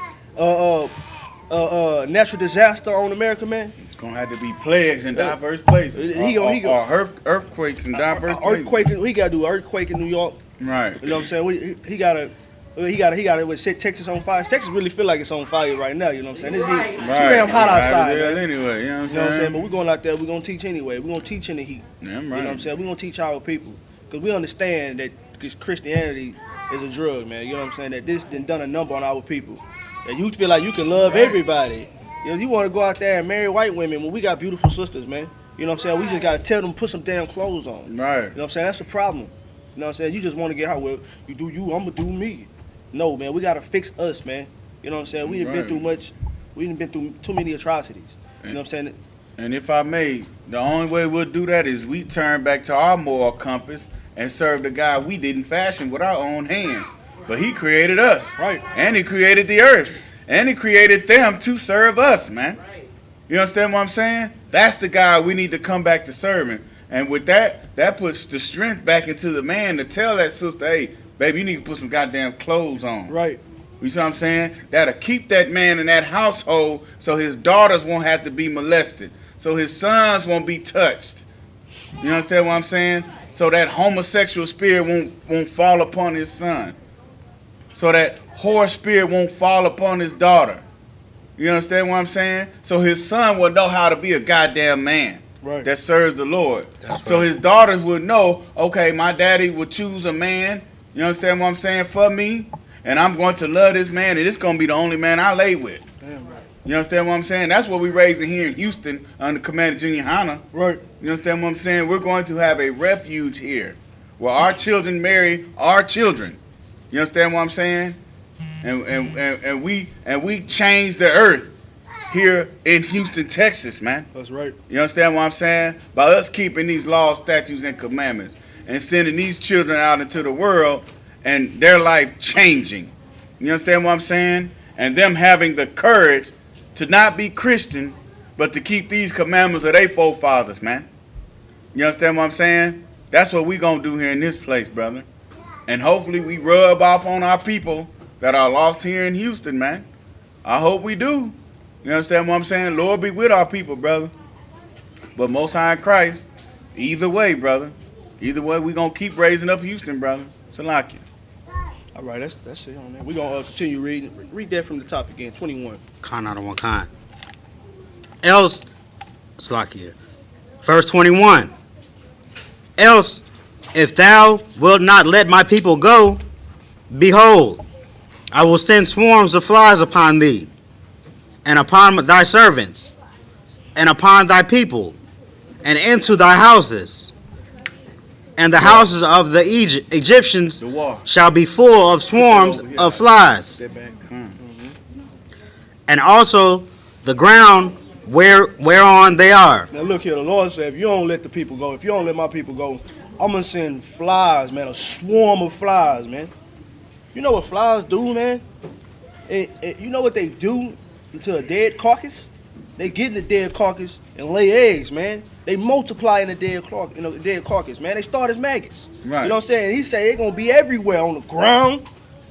natural disaster on America, man? It's going to have to be plagues in diverse places. Or earthquakes in diverse places. Earthquake. He got to do an earthquake in New York. Right. You know what I'm saying? He got to set Texas on fire. Texas really feel like it's on fire right now. You know what I'm saying? It's too damn hot outside, man. Anyway, you know what I'm You know what I'm saying? saying? But we're going out there, we're going to teach anyway. We're going to teach in the heat. Yeah, You know right. what I'm saying? We're going to teach our people. Because we understand that this Christianity is a drug, man. You know what I'm saying? That this done a number on our people. That you feel like you can love everybody. You know, you want to go out there and marry white women when we got beautiful sisters, man. You know what I'm saying? We just got to tell them put some damn clothes on. Right. You know what I'm saying? That's the problem. You know what I'm saying? You just want to get how, well, you do you, I'm going to do me. No, man, we got to fix us, man. You know what I'm saying? We done been through much. We done been through too many atrocities. You know what I'm saying? And if I may, the only way we'll do that is we turn back to our moral compass and serve the God we didn't fashion with our own hands. But He created us. Right. And He created the earth. And He created them to serve us, man. You understand what I'm saying? That's the God we need to come back to serving. And with that, that puts the strength back into the man to tell that sister, hey, baby, you need to put some goddamn clothes on. Right. You see what I'm saying? That'll keep that man in that household so his daughters won't have to be molested. So his sons won't be touched. You understand what I'm saying? So that homosexual spirit won't fall upon his son. So that whore spirit won't fall upon his daughter. You understand what I'm saying? So his son will know how to be a goddamn man that serves the Lord. So his daughters would know, okay, my daddy would choose a man, you understand what I'm saying, for me, and I'm going to love this man, and it's going to be the only man I lay with. You understand what I'm saying? That's what we raising here in Houston under Commander Junior Hanna. Right. You understand what I'm saying? We're going to have a refuge here where our children marry our children. You understand what I'm saying? And we change the earth here in Houston, Texas, man. That's right. You understand what I'm saying? By us keeping these laws, statutes, and commandments and sending these children out into the world and their life changing. You understand what I'm saying? And them having the courage to not be Christian, but to keep these commandments of their forefathers, man. You understand what I'm saying? That's what we gonna do here in this place, brother. And hopefully we rub off on our people that are lost here in Houston, man. I hope we do. You understand what I'm saying? Lord be with our people, brother. But Most High in Christ, either way, brother. Either way, we gonna keep raising up Houston, brother. Salakia. All right, that's it on that. We're going to continue reading. Read that from the top again, 21. Con out of one kind. Else, Salakia. Verse 21. Else, if thou wilt not let my people go, behold, I will send swarms of flies upon thee, and upon thy servants, and upon thy people, and into thy houses. And the houses of the Egyptians shall be full of swarms of flies. And also the ground whereon they are. Now look here, the Lord said, if you don't let the people go, if you don't let my people go, I'm going to send flies, man, a swarm of flies, man. You know what flies do, man? You know what they do to a dead carcass? They get in the dead carcass and lay eggs, man. They multiply in the dead carcass, man. They start as maggots. Right. You know what I'm saying? He said they're going to be everywhere, on the ground,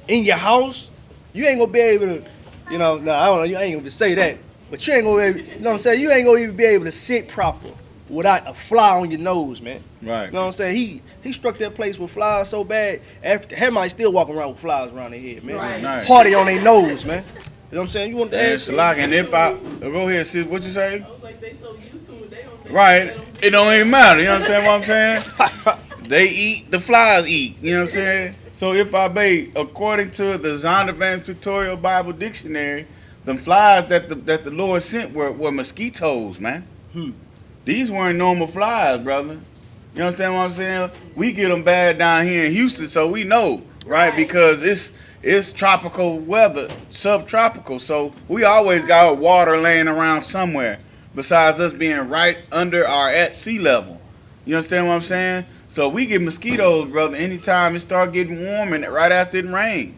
in your house. You ain't going to be able to, I don't know, you ain't going to say that. But you ain't going to, you know what I'm saying? You ain't going to even be able to sit proper without a fly on your nose, man. Right. You know what I'm saying? He struck that place with flies so bad, Hamites still walking around with flies around their head, man. Right. Nice. Party on their nose, man. You know what I'm saying? You want to ask? And if I go ahead, sis, what you say? I was like, they so used to it, they don't. Right. It don't even matter. You understand what I'm saying? They eat, the flies eat. You know what I'm saying? So if I may, according to the Zondervan's Pictorial Bible Dictionary, the flies that the Lord sent were mosquitoes, man. These weren't normal flies, brother. You understand what I'm saying? We get them bad down here in Houston, so we know, right? Because it's tropical weather, subtropical, so we always got water laying around somewhere besides us being right under or at sea level. You understand what I'm saying? So we get mosquitoes, brother, anytime it start getting warm and right after it rain.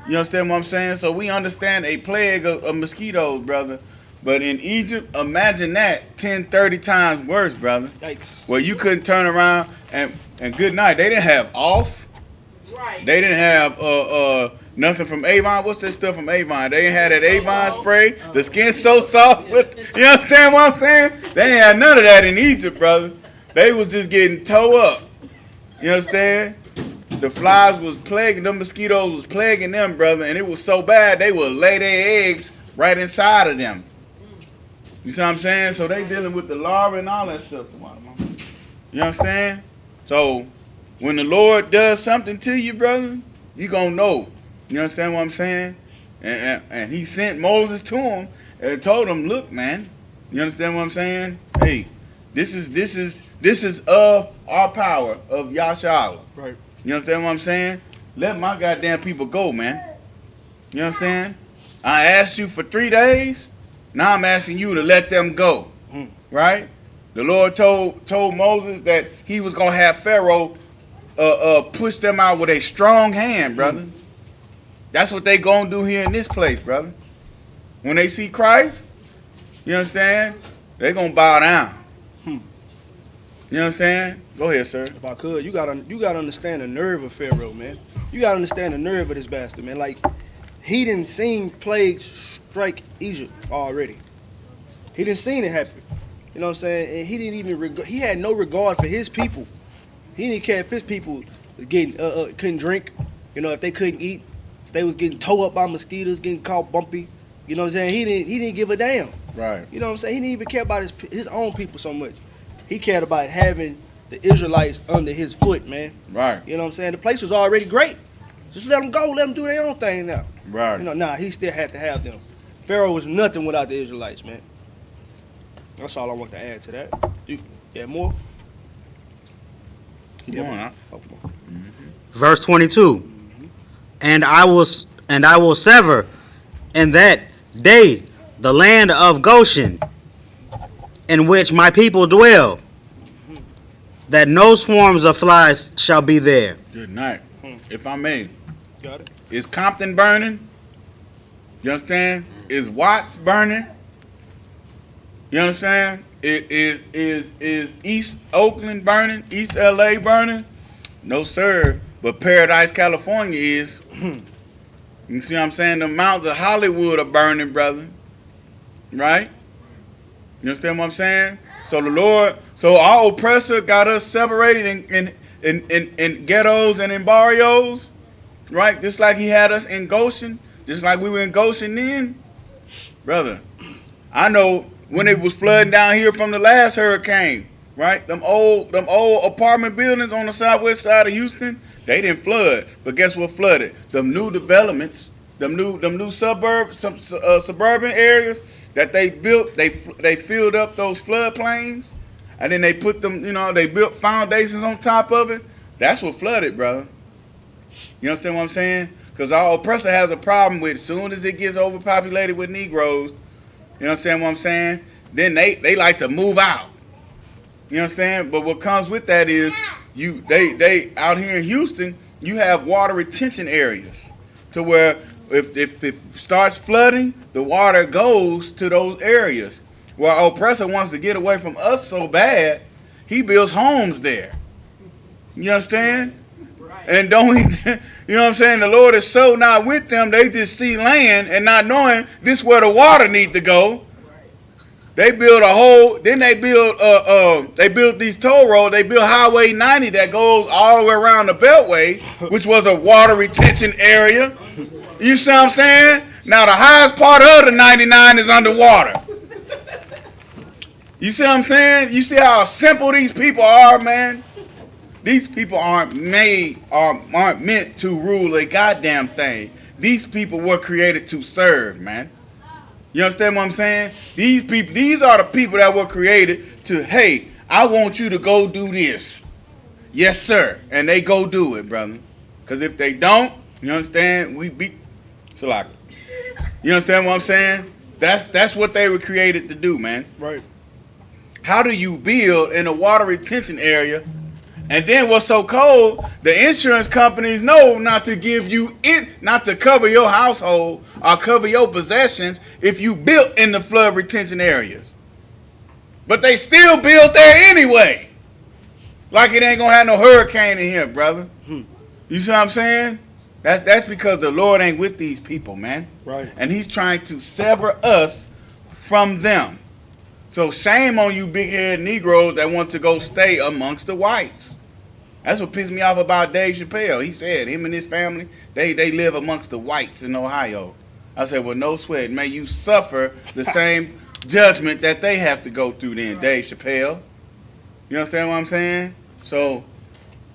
You understand what I'm saying? So we understand a plague of mosquitoes, brother. But in Egypt, imagine that 10, 30 times worse, brother. Yikes. Where you couldn't turn around and good night. They didn't have off. Right. They didn't have nothing from Avon. What's that stuff from Avon? They ain't had that Avon spray. The skin's so soft. You understand what I'm saying? They ain't had none of that in Egypt, brother. They was just getting towed up. You understand? The flies was plaguing, them mosquitoes was plaguing them, brother, and it was so bad they would lay their eggs right inside of them. You see what I'm saying? So they dealing with the larvae and all that stuff. You understand? So when the Lord does something to you, brother, you gonna know. You understand what I'm saying? And he sent Moses to him and told him, look, man, you understand what I'm saying? Hey, this is of our power of Yashala. Right. You understand what I'm saying? Let my goddamn people go, man. You understand? I asked you for 3 days. Now I'm asking you to let them go. Right? The Lord told Moses that he was going to have Pharaoh push them out with a strong hand, brother. That's what they going to do here in this place, brother. When they see Christ, you understand? They going to bow down. You understand? Go ahead, sir. If I could, you gotta understand the nerve of Pharaoh, man. You gotta understand the nerve of this bastard, man. Like, he didn't seen plagues strike Egypt already. He didn't seen it happen. You know what I'm saying? And he didn't even he had no regard for his people. He didn't care if his people was getting couldn't drink. You know, if they couldn't eat, if they was getting towed up by mosquitoes, getting caught bumpy. You know what I'm saying? He didn't give a damn. Right. You know what I'm saying? He didn't even care about his own people so much. He cared about having the Israelites under his foot, man. Right. You know what I'm saying? The place was already great. Just let them go. Let them do their own thing now. Right. You know, nah, he still had to have them. Pharaoh was nothing without the Israelites, man. That's all I want to add to that. You got more? Keep going, huh? Oh, come on. Verse 22. And I will sever in that day the land of Goshen, in which my people dwell, that no swarms of flies shall be there. Good night. If I may, Got it? is Compton burning? You understand? Is Watts burning? You understand? Is East Oakland burning? East LA burning? No, sir. But Paradise, California is. You see what I'm saying? The mountains of Hollywood are burning, brother. Right? You understand what I'm saying? So the Lord, so our oppressor got us separated in ghettos and in barrios, right? Just like he had us in Goshen, just like we were in Goshen then. Brother, I know when it was flooding down here from the last hurricane, right? Them old apartment buildings on the southwest side of Houston, they didn't flood. But guess what flooded? Them new developments, them new suburban areas that they built, they filled up those floodplains, and then they put them, they built foundations on top of it. That's what flooded, brother. You understand what I'm saying? Because our oppressor has a problem with, as soon as it gets overpopulated with Negroes, you understand what I'm saying? Then they like to move out. You know what I'm saying? But what comes with that is they out here in Houston, you have water retention areas to where if it starts flooding, the water goes to those areas. Well, our oppressor wants to get away from us so bad, he builds homes there. You understand? Right. And don't he, you know what I'm saying? The Lord is so not with them, they just see land and not knowing this is where the water need to go. They build a whole, then they built these toll roads. They built Highway 90 that goes all the way around the Beltway, which was a water retention area. You see what I'm saying? Now the highest part of the 99 is underwater. You see what I'm saying? You see how simple these people are, man? These people aren't meant to rule a goddamn thing. These people were created to serve, man. You understand what I'm saying? These are the people that were created to, hey, I want you to go do this. Yes, sir. And they go do it, brother. Because if they don't, you understand, we beat Salaka. You understand what I'm saying? That's what they were created to do, man. Right. How do you build in a water retention area? And then what's so cold, the insurance companies know not to give you not to cover your household or cover your possessions if you built in the flood retention areas. But they still build there anyway. Like it ain't gonna have no hurricane in here, brother. You see what I'm saying? That's because the Lord ain't with these people, man. Right. And he's trying to sever us from them. So shame on you big-headed Negroes that want to go stay amongst the whites. That's what pissed me off about Dave Chappelle. He said him and his family, they live amongst the whites in Ohio. I said, well, no sweat. May you suffer the same judgment that they have to go through then, Dave Chappelle. You understand what I'm saying? So,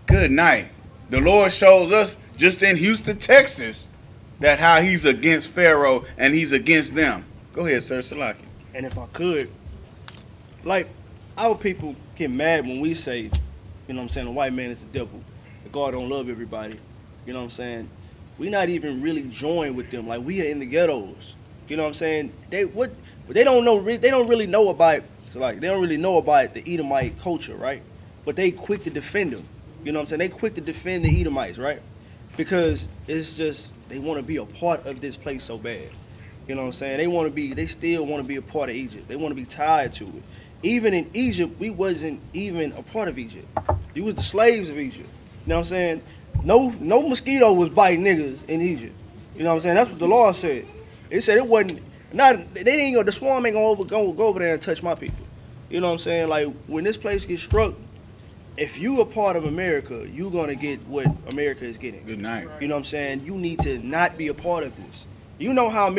good night. The Lord shows us just in Houston, Texas, that how he's against Pharaoh and he's against them. Go ahead, sir. Salaki. And if I could, like, our people get mad when we say, you know what I'm saying, the white man is the devil. The God don't love everybody. You know what I'm saying? We not even really join with them. Like, we are in the ghettos. You know what I'm saying? They don't really know about, so like, they don't really know about the Edomite culture, right? But they quick to defend them. You know what I'm saying? They quick to defend the Edomites, right? Because it's just, they want to be a part of this place so bad. You know what I'm saying? They still want to be a part of Egypt. They want to be tied to it. Even in Egypt, we wasn't even a part of Egypt. We was the slaves of Egypt. You know what I'm saying? No mosquito was biting niggas in Egypt. You know what I'm saying? That's what the Lord said. It said it wasn't. The swarm ain't gonna go over there and touch my people. You know what I'm saying? Like when this place gets struck, if you a part of America, you gonna get what America is getting. Good night. You know what I'm saying? You need to not be a part of this. You know how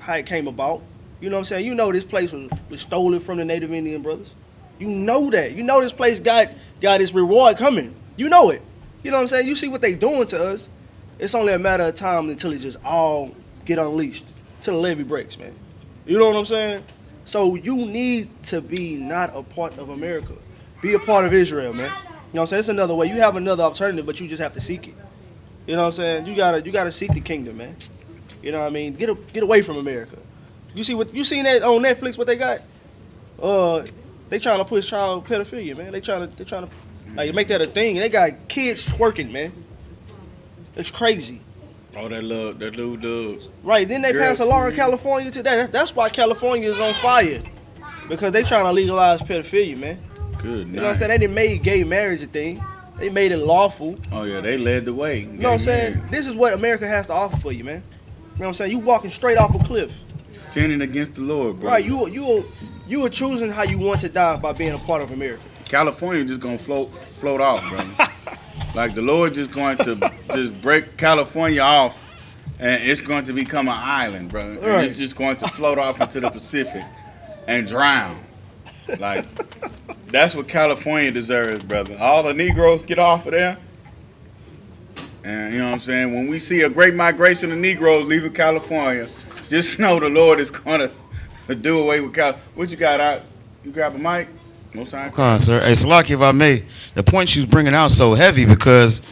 how it came about. You know what I'm saying? You know this place was stolen from the Native Indian brothers. You know that. You know this place got its reward coming. You know it. You know what I'm saying? You see what they doing to us. It's only a matter of time until it just all get unleashed. Till the levee breaks, man. You know what I'm saying? So you need to be not a part of America. Be a part of Israel, man. You know what I'm saying? It's another way. You have another alternative, but you just have to seek it. You know what I'm saying? You gotta seek the kingdom, man. You know what I mean? Get away from America. You seen that on Netflix? What they got? They trying to push child pedophilia, man. They trying to like make that a thing. And they got kids twerking, man. It's crazy. Oh, that little dudes. Right. Then they pass a law in see. California today. That's why California is on fire. Because they trying to legalize pedophilia, man. Good night. You know what I'm saying? They didn't made gay marriage a thing. They made it lawful. Oh yeah, they led the way. You know what I'm saying? This is what America has to offer for you, man. You know what I'm saying? You walking straight off a cliff. Sinning against the Lord, bro. Right. You are choosing how you want to die by being a part of America. California just gonna float off, bro. Like the Lord just going to just break California off, and it's going to become an island, bro. And Right. it's just going to float off into the Pacific and drown. Like that's what California deserves, brother. All the Negroes get off of there. And you know what I'm saying? When we see a great migration of Negroes leaving California, just know the Lord is gonna do away with California. What you got out? You grab a mic? No sign. Come on, sir. Hey, Salaki, if I may, the point she was bringing out so heavy because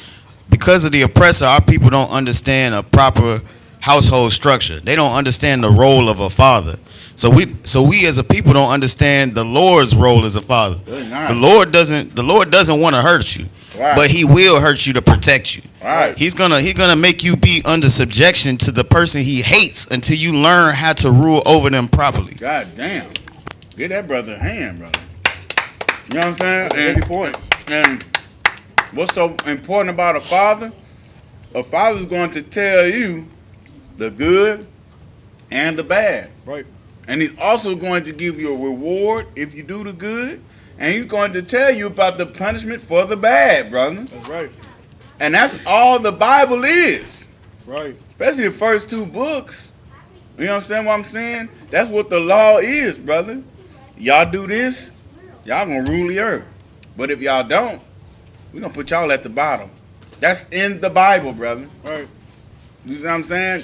of the oppressor, our people don't understand a proper household structure. They don't understand the role of a father. So we as a people don't understand the Lord's role as a father. Nice. The Lord doesn't want to hurt you, Right. but He will hurt you to protect you. Right. He's gonna make you be under subjection to the person He hates until you learn how to rule over them properly. God damn. Get that brother a hand, brother. You know what I'm saying? Every point. And what's so important about a father? A father's going to tell you the good and the bad. Right. And he's also going to give you a reward if you do the good. And he's going to tell you about the punishment for the bad, brother. That's right. And that's all the Bible is. Right. Especially the first two books. You understand what I'm saying? That's what the law is, brother. Y'all do this, y'all gonna rule the earth. But if y'all don't, we're gonna put y'all at the bottom. That's in the Bible, brother. Right. You see what I'm saying?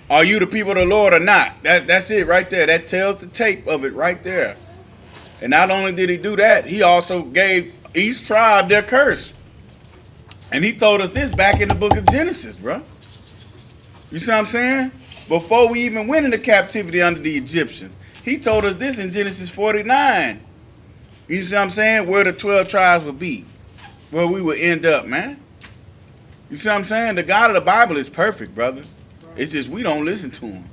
Are you the people of the Lord or not? That's it right there. That tells the tape of it right there. And not only did he do that, he also gave each tribe their curse. And he told us this back in the book of Genesis, bro. You see what I'm saying? Before we even went into captivity under the Egyptians. He told us this in Genesis 49. You see what I'm saying? Where the 12 tribes would be. Where we would end up, man. You see what I'm saying? The God of the Bible is perfect, brother. It's just we don't listen to him.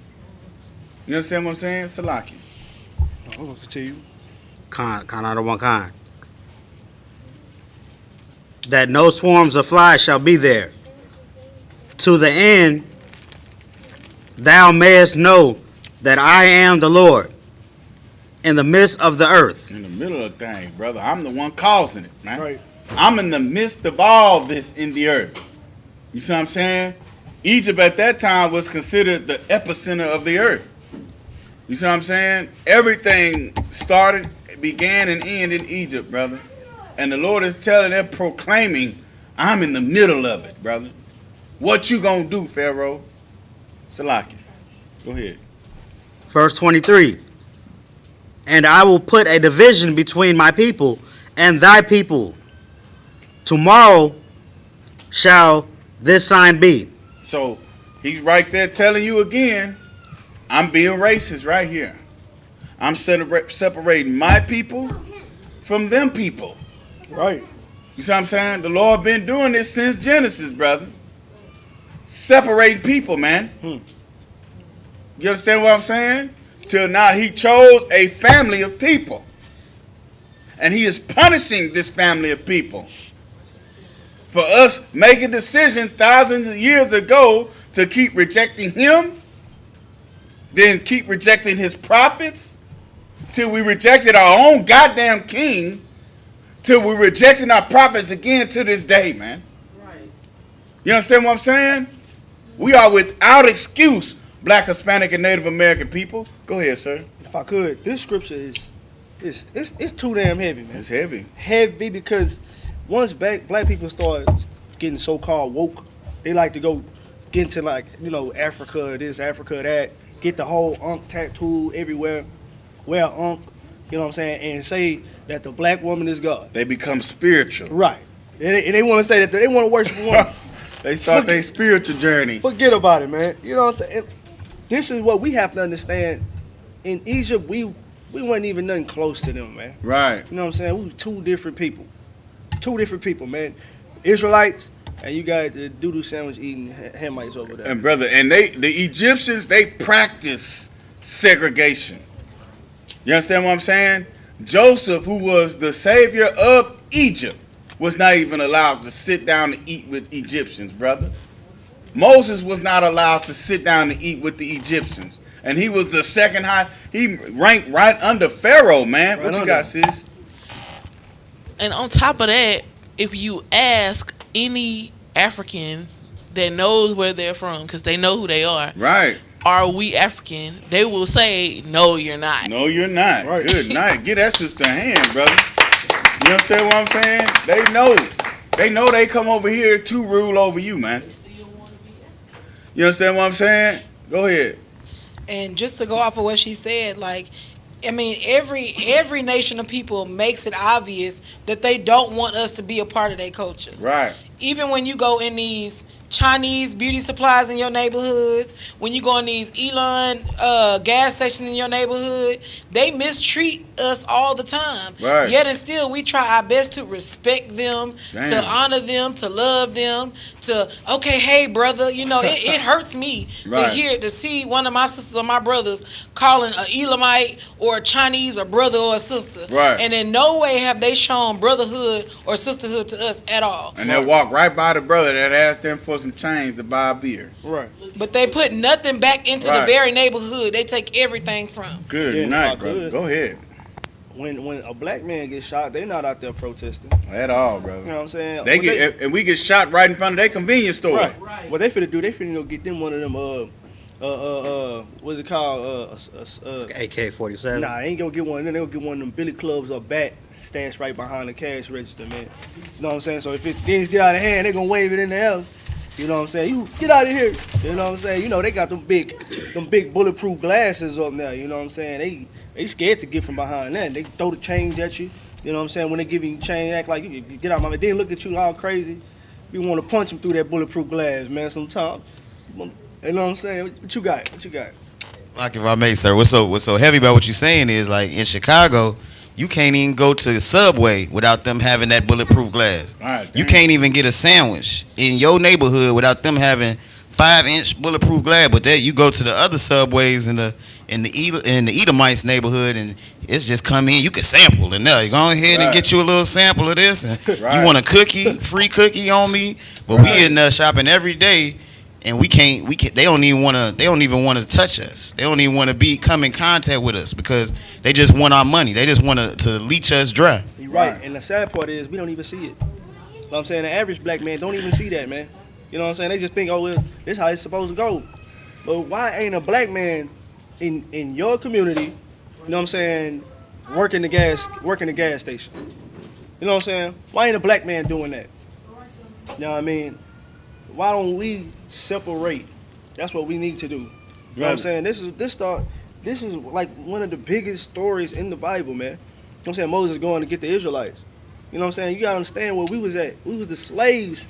You understand what I'm saying? Salaki. I'm going to continue. Kind out of one kind. That no swarms of flies shall be there, to the end thou mayest know that I am the Lord in the midst of the earth. In the middle of things, brother. I'm the one causing it, man. Right. I'm in the midst of all this in the earth. You see what I'm saying? Egypt at that time was considered the epicenter of the earth. You see what I'm saying? Everything began and ended in Egypt, brother. And the Lord is telling them, proclaiming, I'm in the middle of it, brother. What you gonna do, Pharaoh? Salaki. Go ahead. Verse 23. And I will put a division between my people and thy people. Tomorrow shall this sign be. So he's right there telling you again, I'm being racist right here. I'm separating my people from them people. Right. You see what I'm saying? The Lord been doing this since Genesis, brother. Separating people, man. You understand what I'm saying? Till now he chose a family of people. And he is punishing this family of people for us make a decision thousands of years ago to keep rejecting him, then keep rejecting his prophets, till we rejected our own goddamn king, till we rejecting our prophets again to this day, man. Right. You understand what I'm saying? We are without excuse, Black, Hispanic, and Native American people. Go ahead, sir. If I could, this scripture is it's too damn heavy, man. It's heavy. Heavy because once black people start getting so-called woke, they like to go get into, like, you know, Africa this, Africa that, get the whole Unk tattoo everywhere, wear Unk, you know what I'm saying, and say that the black woman is God. They become spiritual. Right. And they want to say that they want to worship a woman. They start their spiritual journey. Forget about it, man. You know what I'm saying? This is what we have to understand. In Egypt, we wasn't even nothing close to them, man. Right. You know what I'm saying? We were two different people. Two different people, man. Israelites, and you got the doo-doo sandwich eating Hamites over there. And brother, and the Egyptians, they practice segregation. You understand what I'm saying? Joseph, who was the savior of Egypt, was not even allowed to sit down and eat with Egyptians, brother. Moses was not allowed to sit down and eat with the Egyptians. And he was the second high. He ranked right under Pharaoh, man. What you got, sis? And on top of that, if you ask any African that knows where they're from, because they know who they Right. are we African? They will say, no, you're not. No, you're not. Right. Good night. Get that sister a hand, brother. You understand what I'm saying? They know. They know they come over here to rule over you, man. You understand what I'm saying? Go ahead. And just to go off of what she said, like, I mean, every nation of people makes it obvious that they don't want us to be a part of their culture. Right. Even when you go in these Chinese beauty supplies in your neighborhoods, when you go in these Elon gas stations in your neighborhood, they mistreat us all the time. Right. Yet and still, we try our best to respect them, Damn. to honor them, to love them, to, okay, hey, brother, you know, it hurts me Right. to see one of my sisters or my brothers calling an Elamite or a Chinese a brother or a sister. Right. And in no way have they shown brotherhood or sisterhood to us at all. And they'll walk right by the brother that asked them for some change to buy a beer. Right. But they put nothing back into Right. the very neighborhood they take everything from. Good Yeah, night, if I brother. could. Go ahead. When a black man gets shot, they're not out there protesting. At all, brother. You know what I'm saying? They What get and we get shot right in front of their convenience store. Right. Right. What they finna do? They finna go get them one of them what's it called? AK-47. Nah, they ain't gonna get one. Then they gonna get one of them billy clubs or bat stashed right behind the cash register, man. You know what I'm saying? So if things get out of hand, they gonna wave it in the air. You know what I'm saying? You get out of here. You know what I'm saying? You know they got them big bulletproof glasses up now. You know what I'm saying? They scared to get from behind that. They throw the change at you. You know what I'm saying? When they give you change, act like you get out my man. They look at you all crazy. You want to punch them through that bulletproof glass, man. Sometimes. You know what I'm saying? What you got? What you got? Like, if I may, sir, what's so heavy about what you're saying is, like, in Chicago, you can't even go to Subway without them having that bulletproof glass. All right, You damn. can't even get a sandwich in your neighborhood without them having 5-inch bulletproof glass. But that you go to the other Subways in the Edomites neighborhood, and it's just come in. You can sample, and now you go ahead and Right. get you a little sample of this, and Right. you want a cookie, free cookie on me. But Right. we in there shopping every day. And we can't. They don't even want to touch us. They don't even want to come in contact with us because they just want our money. They just want to leech us dry. You're right. Right. And the sad part is we don't even see it. You know what I'm saying? The average black man don't even see that, man. You know what I'm saying? They just think, oh, well, this is how it's supposed to go. But why ain't a black man in your community, you know what I'm saying, working the gas station? You know what I'm saying? Why ain't a black man doing that? You know what I mean? Why don't we separate? That's what we need to do. You know what I'm saying? This is like one of the biggest stories in the Bible, man. You know what I'm saying? Moses going to get the Israelites. You know what I'm saying? You gotta understand where we was at. We was the slaves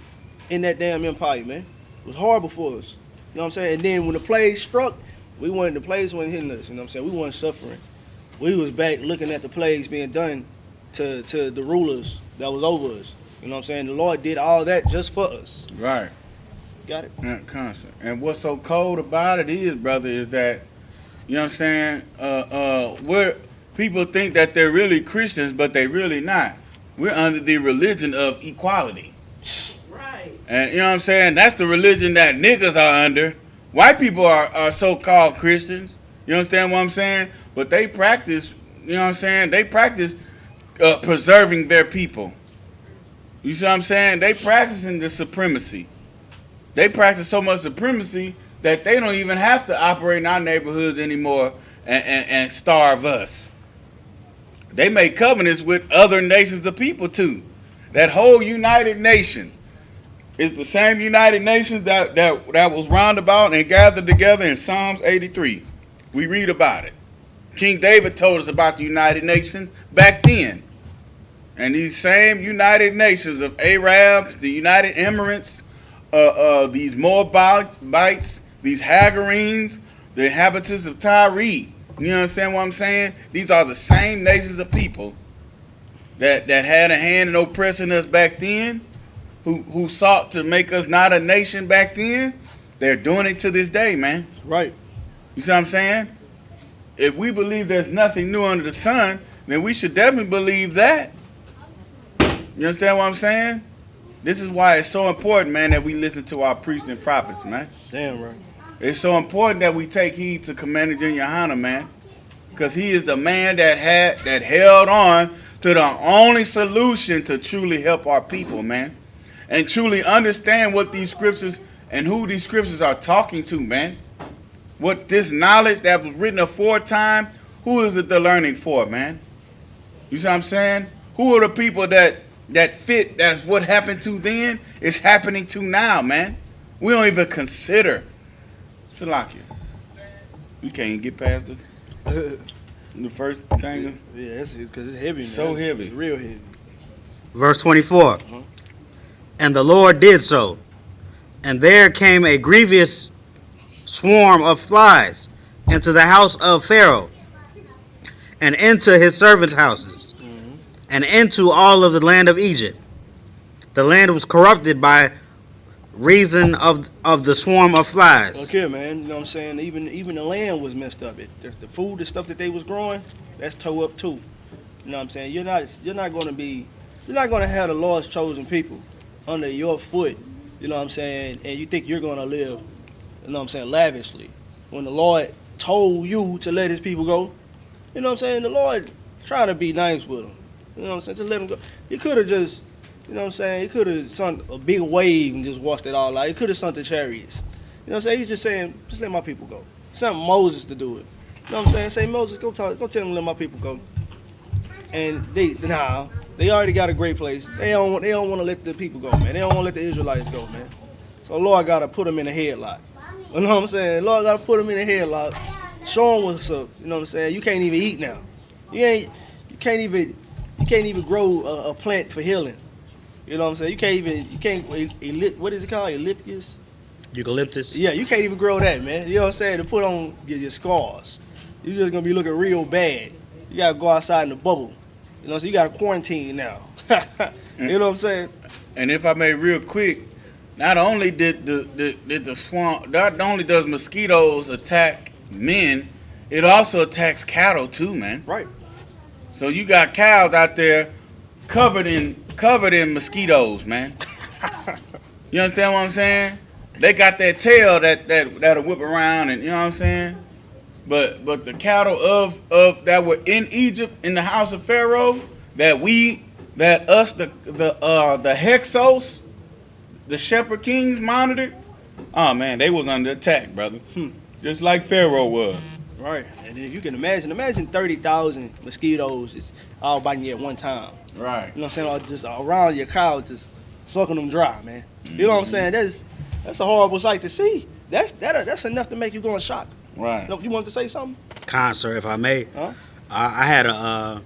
in that damn empire, man. It was horrible for us. You know what I'm saying? And then when the plague struck, the plagues wasn't hitting us. You know what I'm saying? We weren't suffering. We was back looking at the plagues being done to the rulers that was over us. You know what I'm saying? The Lord did all that just for us. Right. Got it? Yeah, constant. And what's so cold about it is, brother, is that, you know what I'm saying, where people think that they're really Christians, but they really not. We're under the religion of equality. Right. And you know what I'm saying? That's the religion that niggas are under. White people are so-called Christians. You understand what I'm saying? But they practice, you know what I'm saying? They practice preserving their people. You see what I'm saying? They practicing the supremacy. They practice so much supremacy that they don't even have to operate in our neighborhoods anymore and starve us. They make covenants with other nations of people too. That whole United Nations is the same United Nations that was roundabout and gathered together in Psalms 83. We read about it. King David told us about the United Nations back then. And these same United Nations of Arabs, the United Emirates, these Moabites, these Hagarenes, the inhabitants of Tyre. You understand what I'm saying? These are the same nations of people that had a hand in oppressing us back then, who sought to make us not a nation back then. They're doing it to this day, man. Right. You see what I'm saying? If we believe there's nothing new under the sun, then we should definitely believe that. You understand what I'm saying? This is why it's so important, man, that we listen to our priests and prophets, man. Damn right. It's so important that we take heed to Commander General Yohana, man, because he is the man that held on to the only solution to truly help our people, man, and truly understand what these scriptures and who these scriptures are talking to, man. What this knowledge that was written aforetime, who is it the learning for, man? You see what I'm saying? Who are the people that fit? That's what happened to then. It's happening to now, man. We don't even consider. Salakia. We can't even get past the first thing. Yeah, it's because it's heavy, man. So heavy. It's real heavy. Verse 24. And the Lord did so, and there came a grievous swarm of flies into the house of Pharaoh, and into his servants' houses, and into all of the land of Egypt. The land was corrupted by reason of the swarm of flies. Okay, man. You know what I'm saying? Even the land was messed up. The food, the stuff that they was growing, that's tore up too. You know what I'm saying? You're not gonna have the Lord's chosen people under your foot. You know what I'm saying? And you think you're gonna live, you know what I'm saying, lavishly, when the Lord told you to let His people go. You know what I'm saying? The Lord trying to be nice with them. You know what I'm saying? Just let them go. He could have just, you know what I'm saying? He could have sent a big wave and just washed it all out. He could have sent the chariots. You know what I'm saying? He's just saying, just let my people go. Sent Moses to do it. You know what I'm saying? Say, Moses, go tell them to let my people go. And they already got a great place. They don't want to let the people go, man. They don't want to let the Israelites go, man. So Lord got to put them in a headlock. You know what I'm saying? Lord got to put them in a headlock. Show them what's up. You know what I'm saying? You can't even eat now. You can't even grow a plant for healing. You know what I'm saying? What is it called? Eucalyptus? Yeah, you can't even grow that, man. You know what I'm saying? To put on your scars. You're just going to be looking real bad. You got to go outside in the bubble. You know, so you got to quarantine now. You know what I'm saying? And if I may real quick, not only did the swamp, not only does mosquitoes attack men, it also attacks cattle too, man. Right. So you got cows out there covered in mosquitoes, man. You understand what I'm saying? They got that tail that'll whip around, and you know what I'm saying? But the cattle of that were in Egypt in the house of Pharaoh, the Hexos, the shepherd kings monitored. Oh man, they was under attack, brother. Just like Pharaoh was. Right. And if you can imagine 30,000 mosquitoes is all biting you at one time. Right. You know what I'm saying? Or just around your cow, just sucking them dry, man. You know what I'm saying? That's a horrible sight to see. That's enough to make you go in shock. Right. You wanted to say something? Sir, if I may. Huh? I had a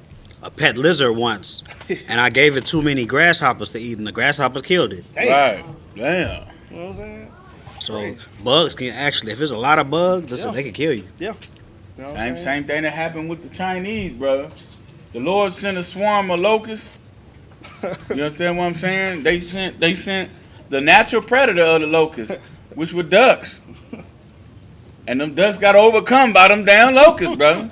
pet lizard once, and I gave it too many grasshoppers to eat, and the grasshoppers killed it. Damn. Right. Damn. You know what I'm saying? So Crazy. bugs can actually, if there's a lot of bugs, Yeah. they can kill you. Yeah. You know what I'm saying? Same thing that happened with the Chinese, brother. The Lord sent a swarm of locusts. You understand what I'm saying? They sent the natural predator of the locusts, which were ducks. And them ducks got overcome by them damn locusts, brother.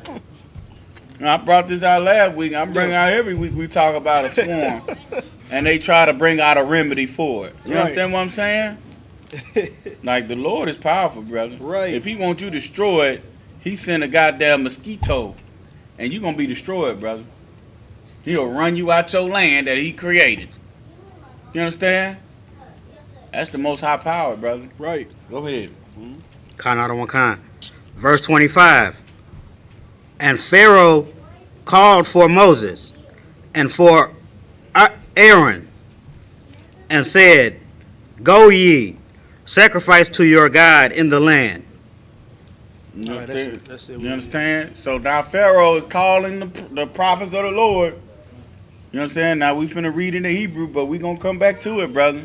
And I brought this out last week. I'm bringing out every week we talk about a swarm. and they try to bring out a remedy for it. You Right. understand what I'm saying? Like, the Lord is powerful, brother. Right. If he wants you destroyed, he send a goddamn mosquito, and you gonna be destroyed, brother. He'll run you out your land that he created. You understand? That's the most high power, brother. Right. Go ahead. Kind out of one kind. Verse 25. And Pharaoh called for Moses and for Aaron and said, Go ye, sacrifice to your God in the land. You All right, understand? that's it. You understand? So now Pharaoh is calling the prophets of the Lord. You understand? Now we finna read in the Hebrew, but we gonna come back to it, brother.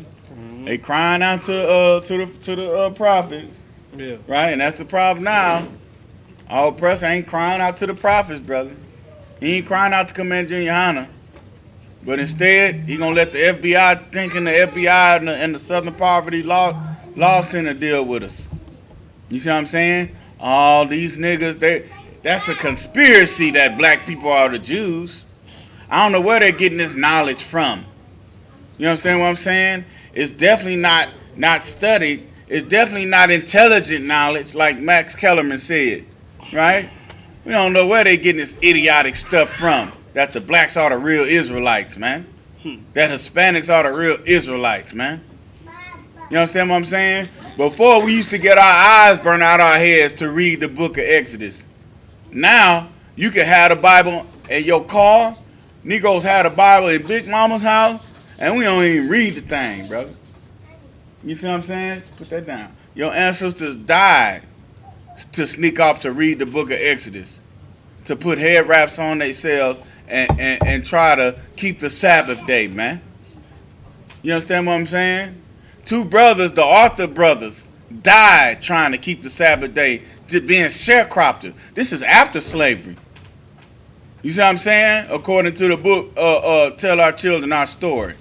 They crying out to the prophets, Yeah. right? And that's the problem now. Our oppressor ain't crying out to the prophets, brother. He ain't crying out to Commander Junior Hanna. But instead, he gonna let the FBI, thinking the FBI and the Southern Poverty Law Center deal with us. You see what I'm saying? All these niggas, that's a conspiracy that black people are the Jews. I don't know where they're getting this knowledge from. You understand what I'm saying? It's definitely not studied. It's definitely not intelligent knowledge, like Max Kellerman said, right? We don't know where they're getting this idiotic stuff from, that the blacks are the real Israelites, man. That Hispanics are the real Israelites, man. You understand what I'm saying? Before, we used to get our eyes burned out our heads to read the book of Exodus. Now, you can have the Bible in your car. Negroes have the Bible in Big Mama's house, and we don't even read the thing, brother. You see what I'm saying? Put that down. Your ancestors died to sneak off to read the book of Exodus, to put head wraps on themselves and try to keep the Sabbath day, man. You understand what I'm saying? Two brothers, the Arthur brothers, died trying to keep the Sabbath day, being sharecroppers. This is after slavery. You see what I'm saying? According to the book, Tell Our Children Our Story.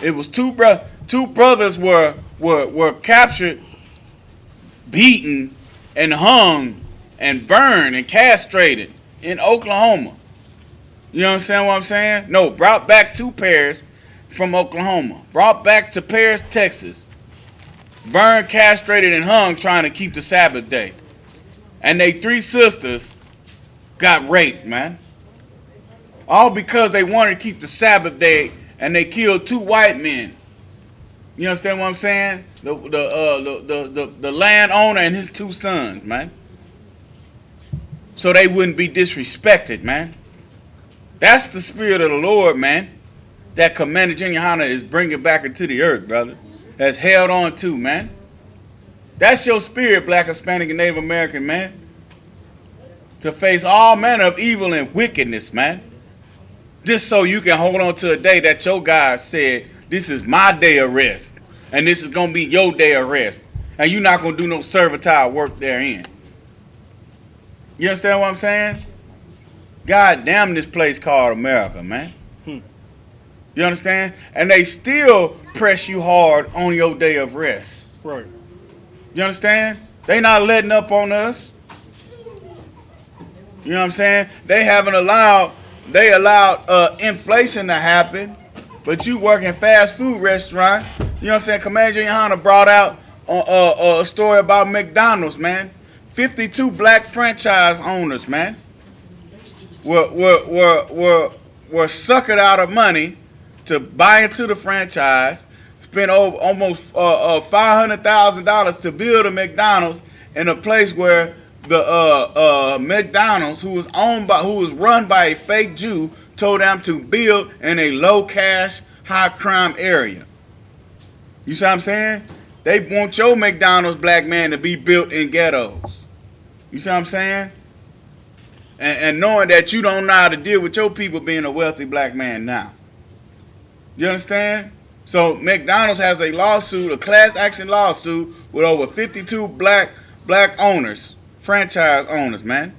It was two brothers were captured, beaten, and hung, and burned, and castrated in Oklahoma. You understand what I'm saying? No, brought back to Paris from Oklahoma. Brought back to Paris, Texas. Burned, castrated, and hung trying to keep the Sabbath day. And they 3 sisters got raped, man. All because they wanted to keep the Sabbath day, and they killed 2 white men. You understand what I'm saying? The landowner and his 2 sons, man. So they wouldn't be disrespected, man. That's the spirit of the Lord, man. That Commander Junior Hanna is bringing back into the earth, brother. That's held on to, man. That's your spirit, Black, Hispanic, and Native American, man. To face all manner of evil and wickedness, man. Just so you can hold on to a day that your God said, this is my day of rest. And this is going to be your day of rest. And you're not going to do no servitile work therein. You understand what I'm saying? God damn this place called America, man. You understand? And they still press you hard on your day of rest. Right. You understand? They not letting up on us. You know what I'm saying? They allowed inflation to happen, but you work in fast food restaurant. You know what I'm saying? Commander Junior Hanna brought out a story about McDonald's, man. 52 black franchise owners, man, were suckered out of money to buy into the franchise, spent over almost $500,000 to build a McDonald's in a place where the McDonald's, who was run by a fake Jew, told them to build in a low cash, high crime area. You see what I'm saying? They want your McDonald's, black man, to be built in ghettos. You see what I'm saying? And knowing that you don't know how to deal with your people being a wealthy black man now. You understand? So McDonald's has a lawsuit, a class action lawsuit, with over 52 black owners, franchise owners, man,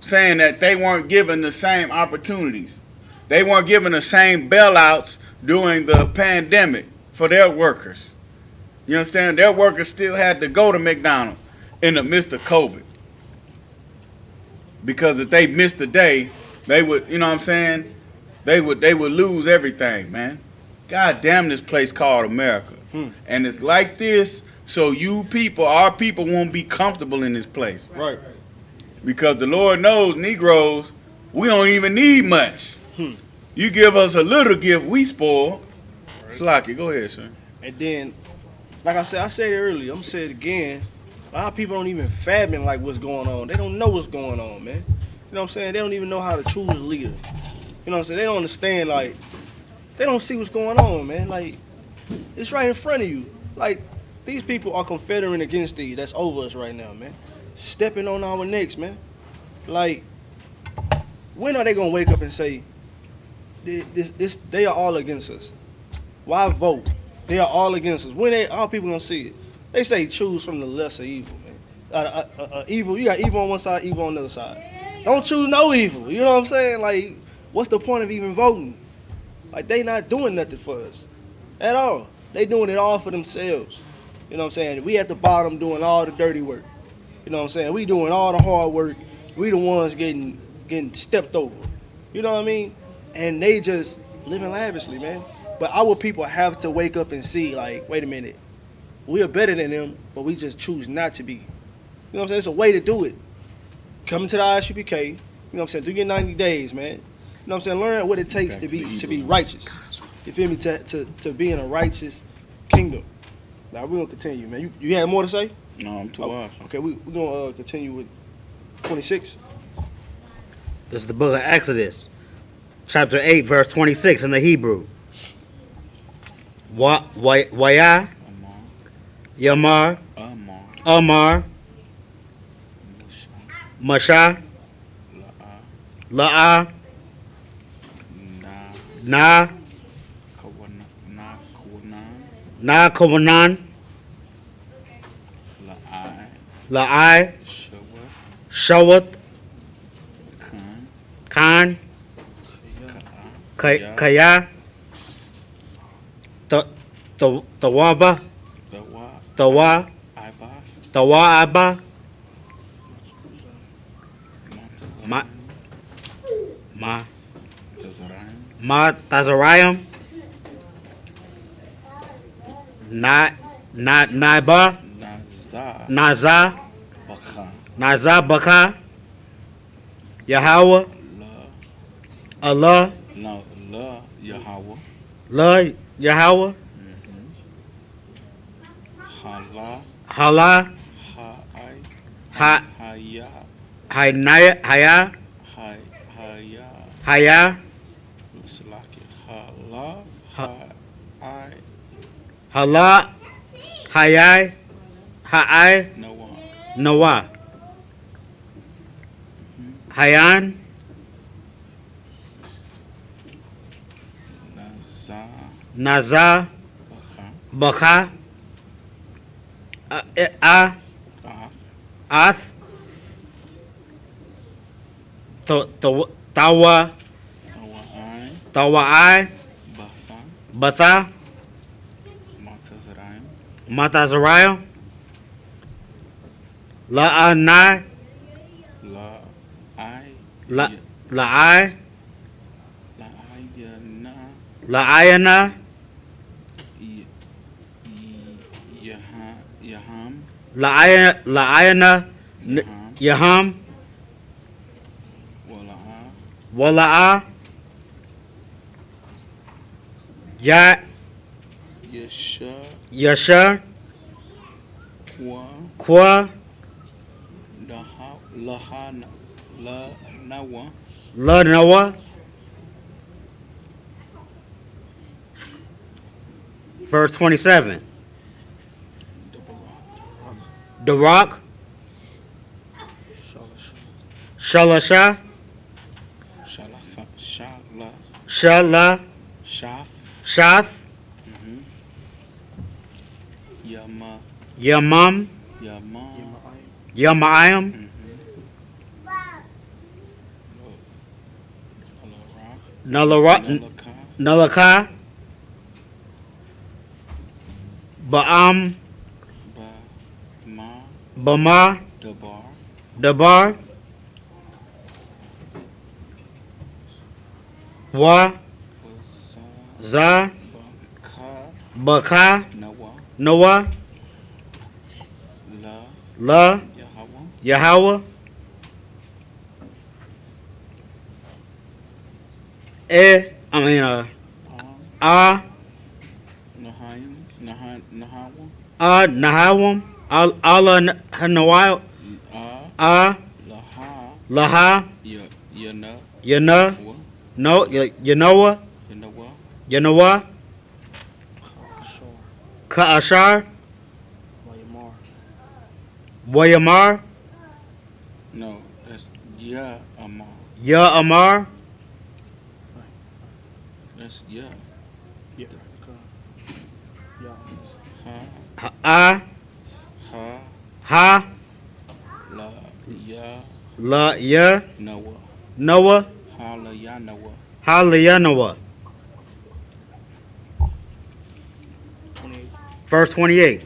saying that they weren't given the same opportunities. They weren't given the same bailouts during the pandemic for their workers. You understand? Their workers still had to go to McDonald's in the midst of COVID. Because if they missed a day, they would, you know what I'm saying, they would lose everything, man. God damn this place called America. And it's like this, so you people, our people won't be comfortable in this place. Right. Because the Lord knows Negroes, we don't even need much. You give us a little gift, we spoil. Slocky, go ahead, son. And then, like I said it earlier, I'm gonna say it again. A lot of people don't even fathom like what's going on. They don't know what's going on, man. You know what I'm saying? They don't even know how to choose a leader. You know what I'm saying? They don't understand, like, they don't see what's going on, man. Like, it's right in front of you. Like, these people are confederating against these that's over us right now, man. Stepping on our necks, man. Like, when are they gonna wake up and say, they are all against us? Why vote? They are all against us. When all people gonna see it? They say choose from the lesser evil, man. Evil, you got evil on one side, evil on the other side. Don't choose no evil. You know what I'm saying? Like, what's the point of even voting? Like, they not doing nothing for us at all. They doing it all for themselves. You know what I'm saying? We at the bottom doing all the dirty work. You know what I'm saying? We doing all the hard work. We the ones getting stepped over. You know what I mean? And they just living lavishly, man. But our people have to wake up and see, like, wait a minute. We are better than them, but we just choose not to be. You know what I'm saying? It's a way to do it. Coming to the Isupk, you know what I'm saying? Do your 90 days, man. You know what I'm saying? Learn what it takes to be righteous. You feel me? To be in a righteous kingdom. Now, we're going to continue, man. You had more to say? No, I'm too awesome. Okay, we're going to continue with 26. This is the book of Exodus, chapter 8, verse 26 in the Hebrew. Waya, Yamar, Amar, Masha, La'a, Na, Kawanan, La'ai, Shawat, Khan, Kaya, Tawaba, Tawa'aba, Tazarayim, Naiba, Naza Baka, Yahweh, Allah, La Yahweh, Hala, Haya, Hala, Hayai, Ha'ai, Noah, Hayan, Naza, Baka, Ath, Tawa, Tawa'ai, Batha, Matazariah, La'anai, La'ai, La'ayana, La'ayana, Yaham, Wala'a, Yasha, Kwa, La Noah. Verse 27. The rock, Shalasha, Shala, Shath, Yamam, Yamayim, Nalaka, Ba'am, Bama, Dabar, Wa. Wasa. Za. Baka. Baka. Nawa. Noah. La. La. Yahweh. Yahweh. Ah. Nahayim. Nahawa. Nahawam. Allah Hanawai. Laha. Laha. Yana. Yana. Wa. No. Yanoah. Yanawa. Yanoah. Ka'ashar. Wayamar. No, that's Ya Amar. Ya Amar. That's Ya. Ha. Ha. Ha. La. Ya. La. Ya. Noah. Noah. Hala Ya Noah. Halayanoah. Verse 28.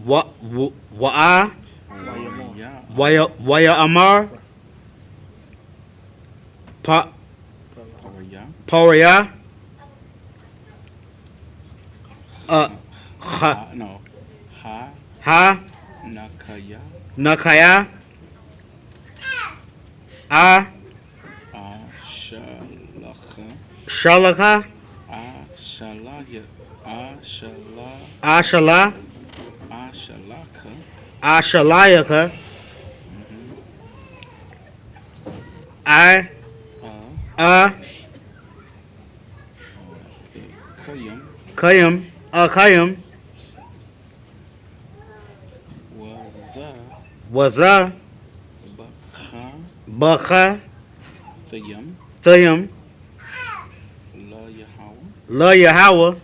Wa'a. Ya. Waya Amar. Paraya. Poriah. Ha. No. Ha. Ha. Nakaya. Nakaya. Ah. Shalakha. Shalaka. Ashalaya. Ashala. Ashala. Ashalaka. Ashalayaka. I. Kayam. Kayam. Kayam. Waza. Bakha. Bakha. Thayam. Thayam. La Yahweh. La Yahweh.